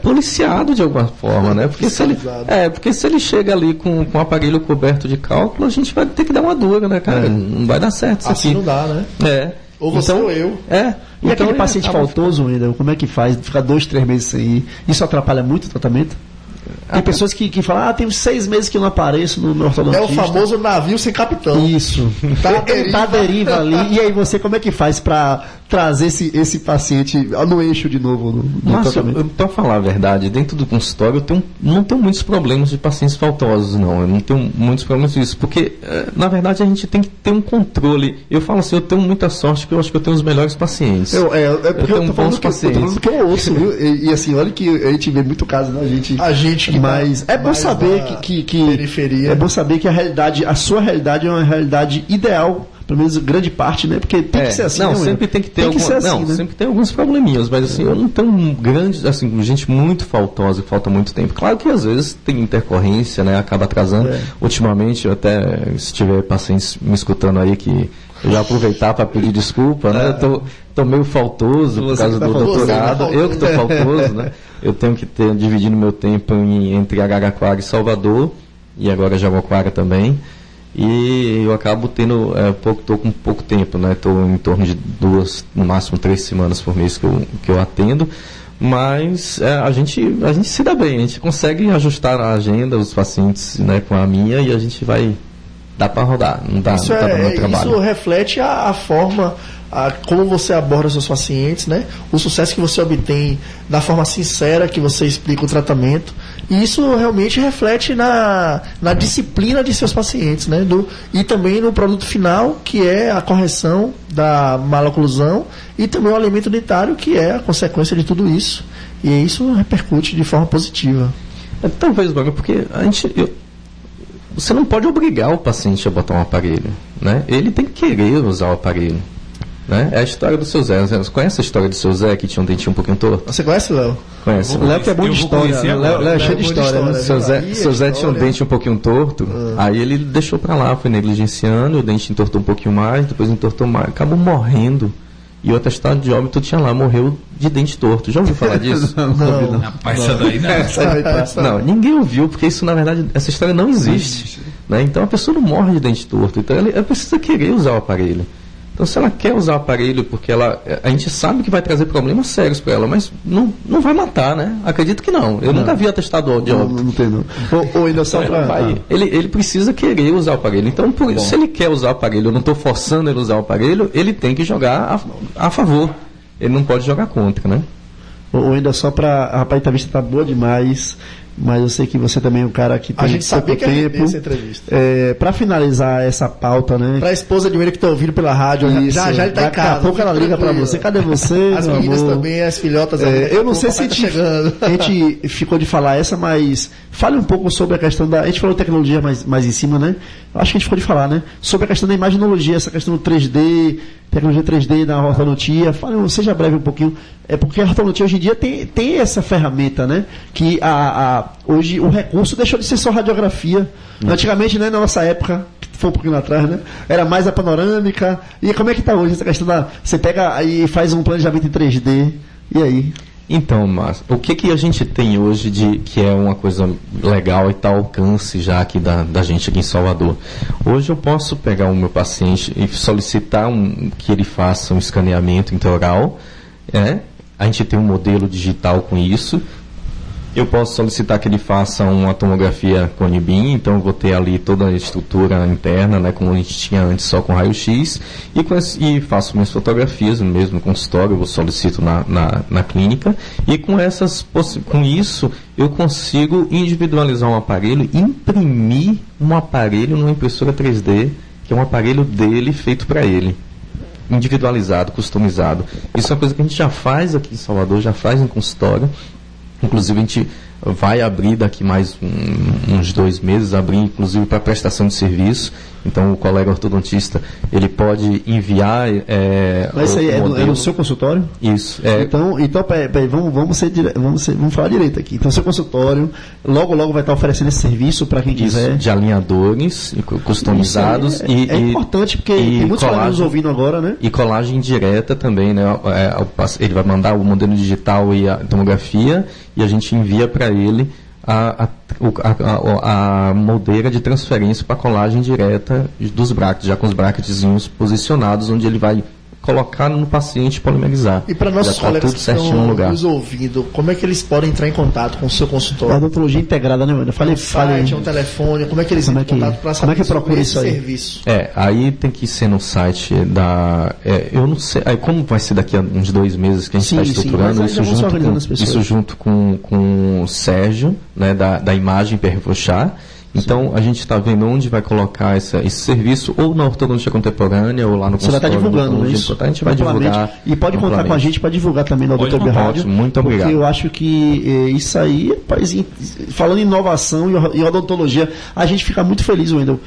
policiado de alguma forma, né? Porque se ele chega ali com o aparelho coberto de cálculo, a gente vai ter que dar uma dura, né, cara? Não vai dar certo isso assim aqui. Não dá, né? Ou você ou eu. E aquele paciente faltoso, ainda, como é que faz? Ficar 2-3 meses sem ir. Isso atrapalha muito o tratamento? Tem pessoas que falam, tem uns 6 meses que eu não apareço no meu ortodontista. É o famoso navio sem capitão. Isso. Ele tá à deriva ali. E aí você, como é que faz para trazer esse paciente no eixo de novo no tratamento? Para falar a verdade, dentro do consultório eu não tenho muitos problemas de pacientes faltosos, não. Eu não tenho muitos problemas disso, porque na verdade a gente tem que ter um controle. Eu falo assim, eu tenho muita sorte porque eu acho que eu tenho os melhores pacientes. Eu tenho bons pacientes. Eu tô falando que eu ouço, viu? E assim, olha que a gente vê muito caso, né? A gente que mas é bom saber que periferia. É bom saber que a sua realidade é uma realidade ideal, pelo menos grande parte, né? Porque tem que ser assim. Não, sempre tem que ter sempre tem alguns probleminhas, mas assim, eu não tenho grandes, assim, gente muito faltosa que falta muito tempo. Claro que às vezes tem intercorrência, né? Acaba atrasando. Ultimamente, eu até, se tiver pacientes me escutando aí que eu já aproveitar para pedir desculpa, né? Eu tô meio faltoso por causa do doutorado. Eu que estou faltoso, né? Eu tenho que dividindo meu tempo entre Araraquara e Salvador, e agora Jaguaquara também. E eu acabo tendo estou com pouco tempo, né? Estou em torno de 2, no máximo 3 semanas por mês que eu atendo. Mas a gente se dá bem, a gente consegue ajustar a agenda, os pacientes, né, com a minha, e a gente vai... Dá para rodar, não dá para meu trabalho. Isso reflete a forma, como você aborda seus pacientes, né? O sucesso que você obtém da forma sincera que você explica o tratamento. E isso realmente reflete na disciplina de seus pacientes, né? E também no produto final, que é a correção da maloclusão, e também o alimento dentário, que é a consequência de tudo isso. E isso repercute de forma positiva. Talvez, porque você não pode obrigar o paciente a botar um aparelho, né? Ele tem que querer usar o aparelho, né? É a história do seu Zé. Você conhece a história do seu Zé, que tinha um dentinho um pouquinho torto? Você conhece, Léo? Conhece. O Léo que é bom de história. Léo é cheio de história. Né? Seu Zé tinha um dente um pouquinho torto, aí ele deixou pra lá, foi negligenciando, o dente entortou um pouquinho mais, depois entortou mais, acabou morrendo. E o atestado de óbito tinha lá, morreu de dente torto. Já ouviu falar disso? Não. Rapaz, essa daí não. Não, ninguém ouviu, porque isso, na verdade, essa história não existe. Né? Então a pessoa não morre de dente torto. Então ela precisa querer usar o aparelho. Então, se ela quer usar o aparelho, porque a gente sabe que vai trazer problemas sérios para ela, mas não vai matar, né? Acredito que não. Eu nunca vi atestado de óbito. Não tem, não. Ou ainda só ele precisa querer usar o aparelho. Então, se ele quer usar o aparelho, eu não estou forçando ele a usar o aparelho, ele tem que jogar a favor. Ele não pode jogar contra, né? Ou ainda só para... Rapaz, a entrevista tá boa demais, mas eu sei que você também é um cara que tem a gente sabia que tempo. essa entrevista. Para finalizar essa pauta, né? Para a esposa de Wendel que está ouvindo pela rádio, já ele está em casa. Daqui a pouco ela liga para você. Cadê você? As meninas também, as filhotas. Eu não sei se a gente ficou de falar essa, mas fale um pouco sobre a questão da... A gente falou de tecnologia mais em cima, né? Acho que a gente ficou de falar, né? Sobre a questão da imaginologia, essa questão do 3D, tecnologia 3D na ortodontia. Seja breve um pouquinho. É porque a ortodontia hoje em dia tem essa ferramenta, né? Que hoje o recurso deixou de ser só radiografia. Antigamente, né, na nossa época, que foi um pouquinho atrás, né? Era mais a panorâmica. E como é que está hoje essa questão da... Você pega e faz um planejamento em 3D. E aí? Então, Márcio, o que a gente tem hoje que é uma coisa legal e está ao alcance já aqui da gente aqui em Salvador? Hoje eu posso pegar o meu paciente e solicitar que ele faça um escaneamento intraoral, a gente tem um modelo digital com isso. Eu posso solicitar que ele faça uma tomografia com Unibin, então eu vou ter ali toda a estrutura interna, né, como a gente tinha antes só com raio-x, e faço minhas fotografias no mesmo consultório, eu solicito na clínica, e com isso eu consigo individualizar um aparelho, imprimir um aparelho numa impressora 3D, que é um aparelho dele feito para ele. Individualizado, customizado. Isso é uma coisa que a gente já faz aqui em Salvador, já faz em consultório. Inclusive a gente vai abrir daqui mais uns 2 meses, abrir inclusive para prestação de serviço. Então o colega ortodontista ele pode enviar. Mas isso aí é no seu consultório? Isso. Então peraí, vamos falar direito aqui. Então seu consultório logo vai estar oferecendo esse serviço para quem quiser. De alinhadores customizados. É importante porque tem muitos colegas nos ouvindo agora, né? E colagem direta também, né? Ele vai mandar o modelo digital e a tomografia e a gente envia para ele a moldeira de transferência para colagem direta dos brackets, já com os bracketzinhos posicionados, onde ele vai colocar no paciente e polimerizar. E para nossos colegas que estão nos ouvindo, como é que eles podem entrar em contato com o seu consultório? A odontologia integrada, né, mano? Falei. Um telefone, como é que eles entram em contato para saber procura esse serviço? Aí tem que ser no site eu não sei, aí como vai ser daqui a uns 2 meses que a gente está estruturando, isso junto com o Sérgio, né, da imagem Perrochar. Então, a gente está vendo onde vai colocar esse serviço, ou na ortodontia contemporânea, ou lá no consultório. Você vai estar divulgando isso. A gente vai divulgar. E pode contar com a gente para divulgar também na Odonto Rádio. Muito obrigado. Porque eu acho que isso aí, rapaz, falando em inovação e odontologia, a gente fica muito feliz, Wendel.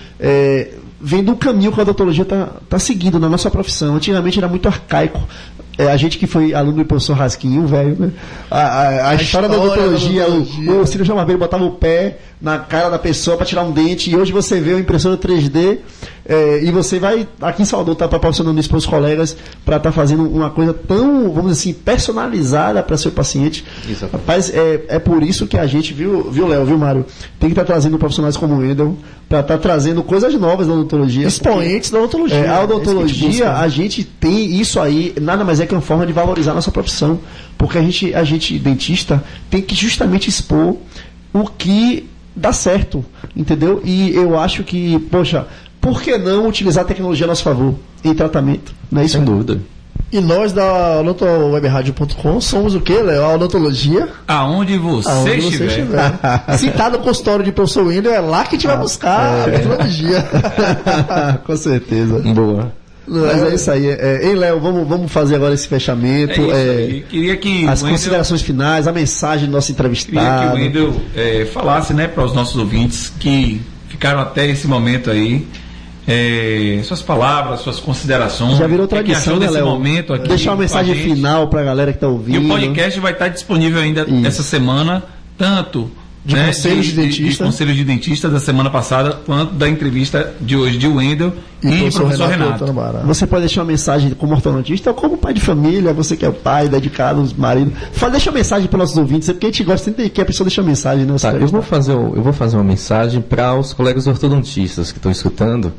Vendo o caminho que a odontologia está seguindo na nossa profissão. Antigamente era muito arcaico. A gente que foi aluno do professor Rasquinho, velho, né? A história da odontologia, o cirurgião barbeiro botava o pé na cara da pessoa para tirar um dente, e hoje você vê uma impressora 3D e você vai, aqui em Salvador, tá proporcionando isso para os colegas, para estar fazendo uma coisa tão, vamos dizer assim, personalizada para seu paciente. Exatamente. Rapaz, é por isso que a gente, viu, Léo, viu, Mário, tem que estar trazendo profissionais como o Wendel, para estar trazendo coisas novas da odontologia. Expoentes da odontologia. A odontologia, a gente tem isso aí, nada mais é que uma forma de valorizar a nossa profissão, porque a gente, dentista, tem que justamente expor o que dá certo, entendeu? E eu acho que, poxa, por que não utilizar a tecnologia a nosso favor em tratamento? Não é isso? Sem dúvida. E nós da odontowebradio.com somos o quê, Léo? A odontologia? Aonde você estiver. Se tá no consultório de professor Wendel, é lá que a gente vai buscar a tecnologia. Com certeza. Boa. Mas é isso aí. Ei, Léo, vamos fazer agora esse fechamento. Queria que as considerações finais, a mensagem do nosso entrevistado. Queria que o Wendel falasse, né, para os nossos ouvintes que ficaram até esse momento aí, suas palavras, suas considerações. Já virou tradição, né, Léo? Momento aqui, deixar uma mensagem final para a galera que está ouvindo. E o podcast vai estar disponível ainda essa semana, tanto de conselhos de conselhos de dentista da semana passada, quanto da entrevista de hoje de Wendel e de professor Renato. Você pode deixar uma mensagem como ortodontista ou como pai de família, você que é o pai, dedicado, marido. Deixa uma mensagem para os nossos ouvintes, porque a gente gosta sempre que a pessoa deixe uma mensagem. Né? Tá, eu vou fazer uma mensagem para os colegas ortodontistas que estão escutando,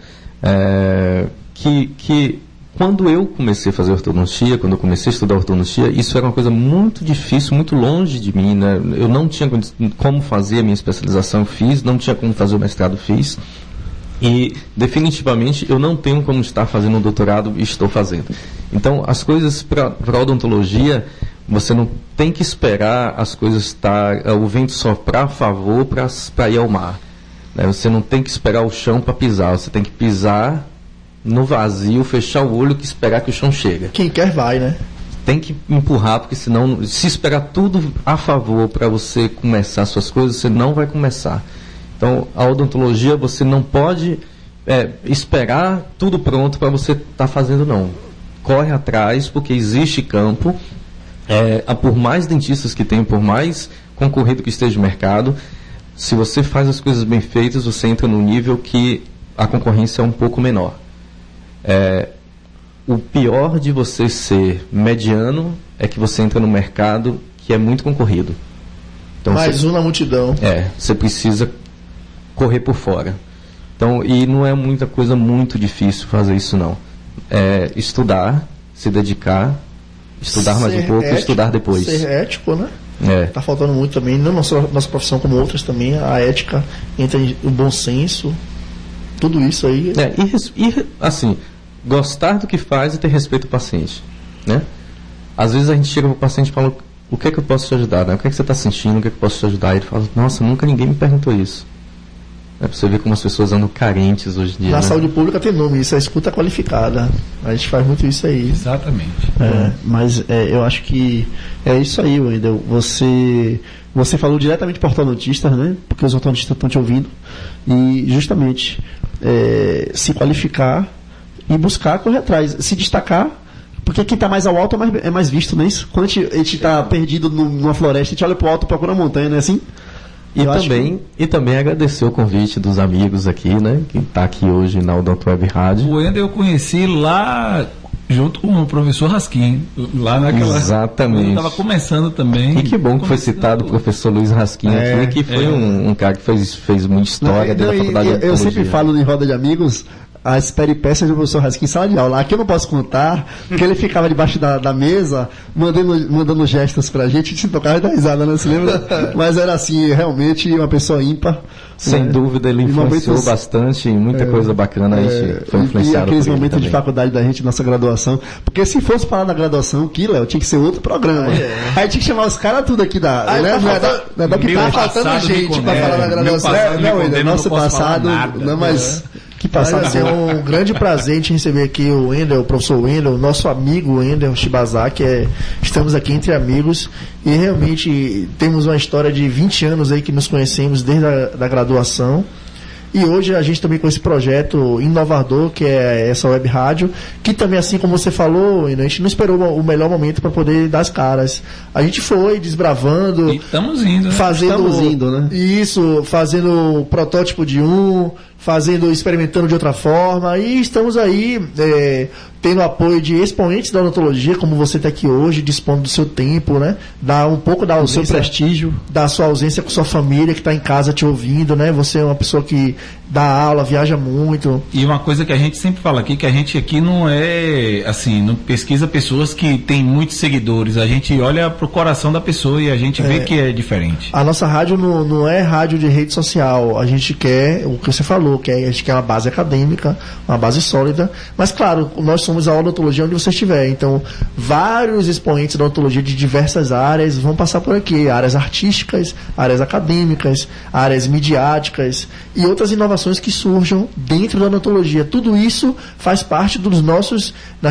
que quando eu comecei a fazer ortodontia, quando eu comecei a estudar ortodontia, isso era uma coisa muito difícil, muito longe de mim, né? Eu não tinha como fazer a minha especialização, fiz, não tinha como fazer o mestrado, fiz. E definitivamente eu não tenho como estar fazendo um doutorado e estou fazendo. Então as coisas para a odontologia, você não tem que esperar as coisas o vento soprar a favor para ir ao mar, né? Você não tem que esperar o chão para pisar, você tem que pisar no vazio, fechar o olho e esperar que o chão chega. Quem quer vai, né? Tem que empurrar, porque senão, se esperar tudo a favor para você começar suas coisas, você não vai começar. Então, a odontologia, você não pode esperar tudo pronto para você estar fazendo, não. Corre atrás, porque existe campo. Por mais dentistas que tem, por mais concorrido que esteja no mercado, se você faz as coisas bem feitas, você entra num nível que a concorrência é um pouco menor. O pior de você ser mediano é que você entra no mercado que é muito concorrido. Então, mais um na multidão. Você precisa correr por fora. Então, e não é muita coisa muito difícil fazer isso, não. Estudar, se dedicar, estudar mais um pouco e estudar depois. Ser ético, né? Tá faltando muito também, não nossa profissão como outras também, a ética, entre o bom senso, tudo isso aí. E assim, gostar do que faz e ter respeito ao paciente, né? Às vezes a gente chega para o paciente e fala, o que é que eu posso te ajudar, né? O que é que você está sentindo, o que é que eu posso te ajudar? E ele fala, nossa, nunca ninguém me perguntou isso. Pra você ver como as pessoas andam carentes hoje em dia. Na né? saúde pública tem nome, isso é escuta qualificada. A gente faz muito isso aí. Exatamente. Mas eu acho que é isso aí, Wendel. Você falou diretamente para ortodontistas, né? Porque os ortodontistas estão te ouvindo. E justamente se qualificar e buscar, correr atrás, se destacar. Porque quem está mais ao alto é mais visto, não é isso? Quando a gente está perdido numa floresta, a gente olha para o alto e procura a montanha, não é assim? E também agradecer o convite dos amigos aqui, né? Que está aqui hoje na Odonto Web Rádio. O Wendel eu conheci lá junto com o professor Raskin, lá naquela... Exatamente. Estava começando também. E que bom que foi citado o professor Luiz Raskin aqui, que foi um cara que fez muita história dentro da faculdade de odontologia. Eu sempre falo em roda de amigos as peripécias do professor Raskin em sala de aula. Aqui eu não posso contar, porque ele ficava debaixo da mesa, mandando gestos pra gente se tocava e dar risada, né? Você lembra? Mas era assim, realmente uma pessoa ímpar. Sem dúvida, ele influenciou bastante em muita coisa bacana. A gente foi influenciado. E aqueles momentos de faculdade da gente, nossa graduação. Porque se fosse falar da graduação aqui, Léo, tinha que ser outro programa. Aí tinha que chamar os caras tudo aqui da. Não é da que tá faltando gente pra falar da graduação. Não, nosso passado, não, mas. Que passado. Assim, é um grande prazer a gente receber aqui o Wendel, o professor Wendel, nosso amigo Wendel Shibazaki. Estamos aqui entre amigos e realmente temos uma história de 20 anos aí que nos conhecemos desde a graduação. E hoje a gente também com esse projeto inovador, que é essa web rádio, que também, assim como você falou, a gente não esperou o melhor momento para poder dar as caras. A gente foi desbravando. E estamos indo, né? Estamos indo, né? Isso, fazendo protótipo de experimentando de outra forma. E estamos aí tendo apoio de expoentes da odontologia, como você está aqui hoje, dispondo do seu tempo, né? Dá um pouco da ausência, do seu prestígio, da sua ausência com sua família que está em casa te ouvindo, né? Você é uma pessoa que dá aula, viaja muito. E uma coisa que a gente sempre fala aqui, que a gente aqui não é, assim, não pesquisa pessoas que têm muitos seguidores. A gente olha pro coração da pessoa e a gente vê que é diferente. A nossa rádio não é rádio de rede social. A gente quer, o que você falou, a gente quer uma base acadêmica, uma base sólida. Mas, claro, nós somos a odontologia onde você estiver. Então, vários expoentes da odontologia de diversas áreas vão passar por aqui. Áreas artísticas, áreas acadêmicas, áreas midiáticas e outras inovações que surjam dentro da odontologia. Tudo isso faz parte das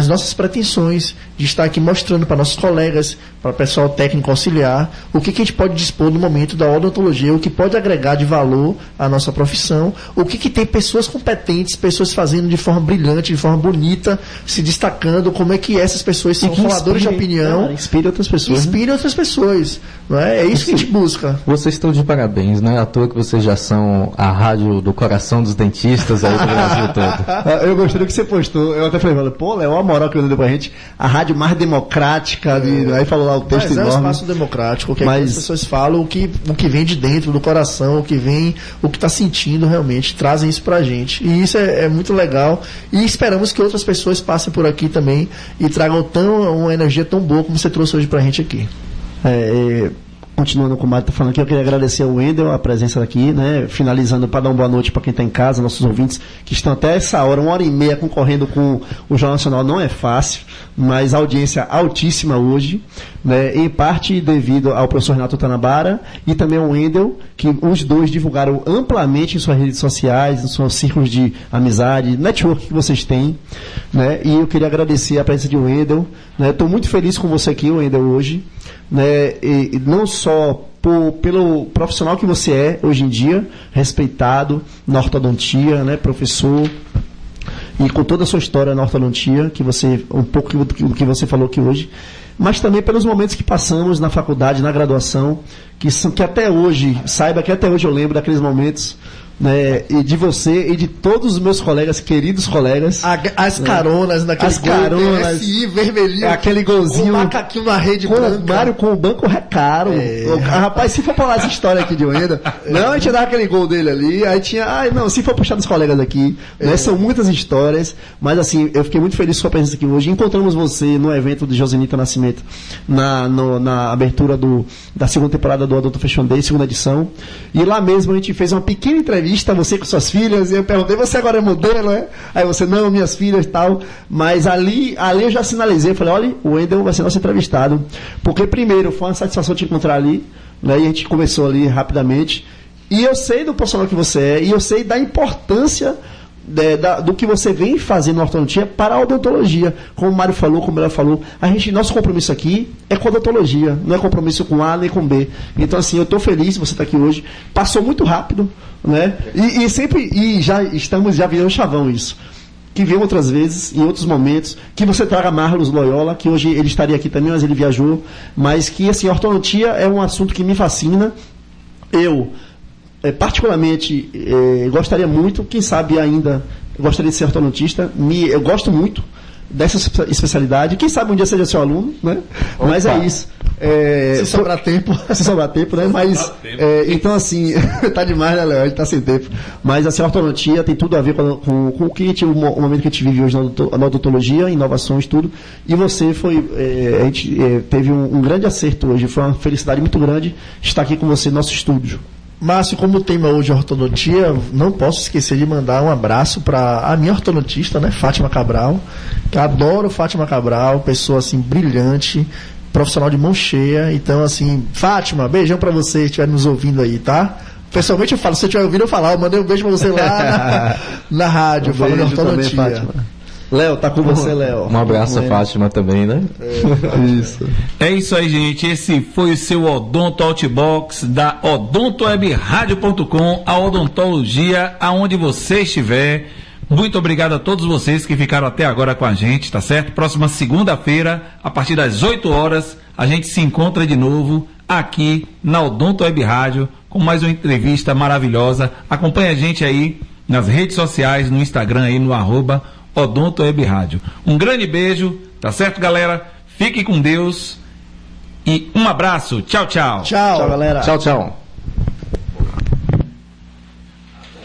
nossas pretensões de estar aqui mostrando para nossos colegas, para o pessoal técnico auxiliar, o que a gente pode dispor no momento da odontologia, o que pode agregar de valor à nossa profissão, o que tem pessoas competentes, pessoas fazendo de forma brilhante, de forma bonita, se destacando, como é que essas pessoas são formadoras de opinião. Inspire outras pessoas. Inspire outras pessoas. Não é? É isso que a gente busca. Vocês estão de parabéns, não é à toa que vocês já são a rádio do coração dos dentistas aí do Brasil todo. Eu gostei do que você postou. Eu até falei, pô, Léo, a moral que eu dei pra gente, a rádio mais democrática. Aí falou lá o texto enorme. É um espaço democrático, que as pessoas falam o que vem de dentro do coração, o que está sentindo realmente, trazem isso pra gente. E isso é muito legal. E esperamos que outras pessoas passem por aqui também e tragam uma energia tão boa como você trouxe hoje pra gente aqui. Continuando com o Mário falando aqui, eu queria agradecer ao Wendel a presença aqui, né? Finalizando para dar uma boa noite para quem está em casa, nossos ouvintes que estão até essa hora, 1h30 concorrendo com o Jornal Nacional, não é fácil, mas a audiência altíssima hoje, né? Em parte devido ao professor Renato Tanabara e também ao Wendel, que os dois divulgaram amplamente em suas redes sociais, em seus círculos de amizade, network que vocês têm, né? E eu queria agradecer a presença de Wendel, né? Estou muito feliz com você aqui, Wendel, hoje, né? E não só pelo profissional que você é hoje em dia, respeitado na ortodontia, né? Professor, e com toda a sua história na ortodontia, que você, um pouco do que você falou aqui hoje, mas também pelos momentos que passamos na faculdade, na graduação, que até hoje, saiba que até hoje eu lembro daqueles momentos, né, e de você e de todos os meus colegas, queridos colegas. As caronas naquele gol, FI vermelhinho. Aquele golzinho. O macaquinho na rede com branca. O Mário com o banco recaro. Rapaz, se for falar essa história aqui de Wendel, não, a gente dava aquele gol dele ali, aí tinha, se for puxar dos colegas aqui, né, são muitas histórias, mas assim, eu fiquei muito feliz com a sua presença aqui hoje. Encontramos você no evento de Josenita Nascimento, na abertura da segunda temporada do Odonto Fashion Day, segunda edição, e lá mesmo a gente fez uma pequena entrevista, você com suas filhas, e eu perguntei, você agora é modelo, é? Aí você, não, minhas filhas e tal, mas ali eu já sinalizei, falei, olha, o Wendel vai ser nosso entrevistado, porque primeiro, foi uma satisfação te encontrar ali, né, e a gente conversou ali rapidamente, e eu sei do profissional que você é, e eu sei da importância do que você vem fazendo na ortodontia para a odontologia. Como o Mário falou, como ela falou, nosso compromisso aqui é com a odontologia, não é compromisso com A nem com B. Então, assim, eu estou feliz de você estar aqui hoje. Passou muito rápido, né? E já virou chavão isso. Que veio outras vezes, em outros momentos, que você traga Marlos Loyola, que hoje ele estaria aqui também, mas ele viajou, mas que, assim, a ortodontia é um assunto que me fascina. Eu particularmente gostaria muito, quem sabe ainda gostaria de ser ortodontista, eu gosto muito dessa especialidade, quem sabe um dia seja seu aluno, né? Mas é isso. Se sobrar tempo, né? Mas, então assim, tá demais, né, Léo? A gente tá sem tempo. Mas assim, a ortodontia tem tudo a ver com o que o momento que a gente vive hoje na odontologia, inovações, tudo. E você a gente teve um grande acerto hoje, foi uma felicidade muito grande estar aqui com você no nosso estúdio. Márcio, como o tema hoje é ortodontia, não posso esquecer de mandar um abraço para a minha ortodontista, né, Fátima Cabral, que eu adoro Fátima Cabral, pessoa assim brilhante, profissional de mão cheia. Então, assim, Fátima, beijão para você que estiver nos ouvindo aí, tá? Pessoalmente eu falo, se você estiver ouvindo eu falar, eu mandei um beijo para você lá na rádio, falando de ortodontia. Também, Fátima. Léo, tá com você, Léo. Um abraço a Fátima também, né? Isso. É isso aí, gente. Esse foi o seu Odonto Outbox da odontowebradio.com, a odontologia aonde você estiver. Muito obrigado a todos vocês que ficaram até agora com a gente, tá certo? Próxima segunda-feira, a partir das 8 horas, a gente se encontra de novo aqui na Odonto Web Rádio com mais uma entrevista maravilhosa. Acompanhe a gente aí nas redes sociais, no Instagram aí, no @Odonto Web Rádio. Um grande beijo, tá certo, galera? Fique com Deus e um abraço. Tchau, tchau. Tchau, galera. Tchau, tchau.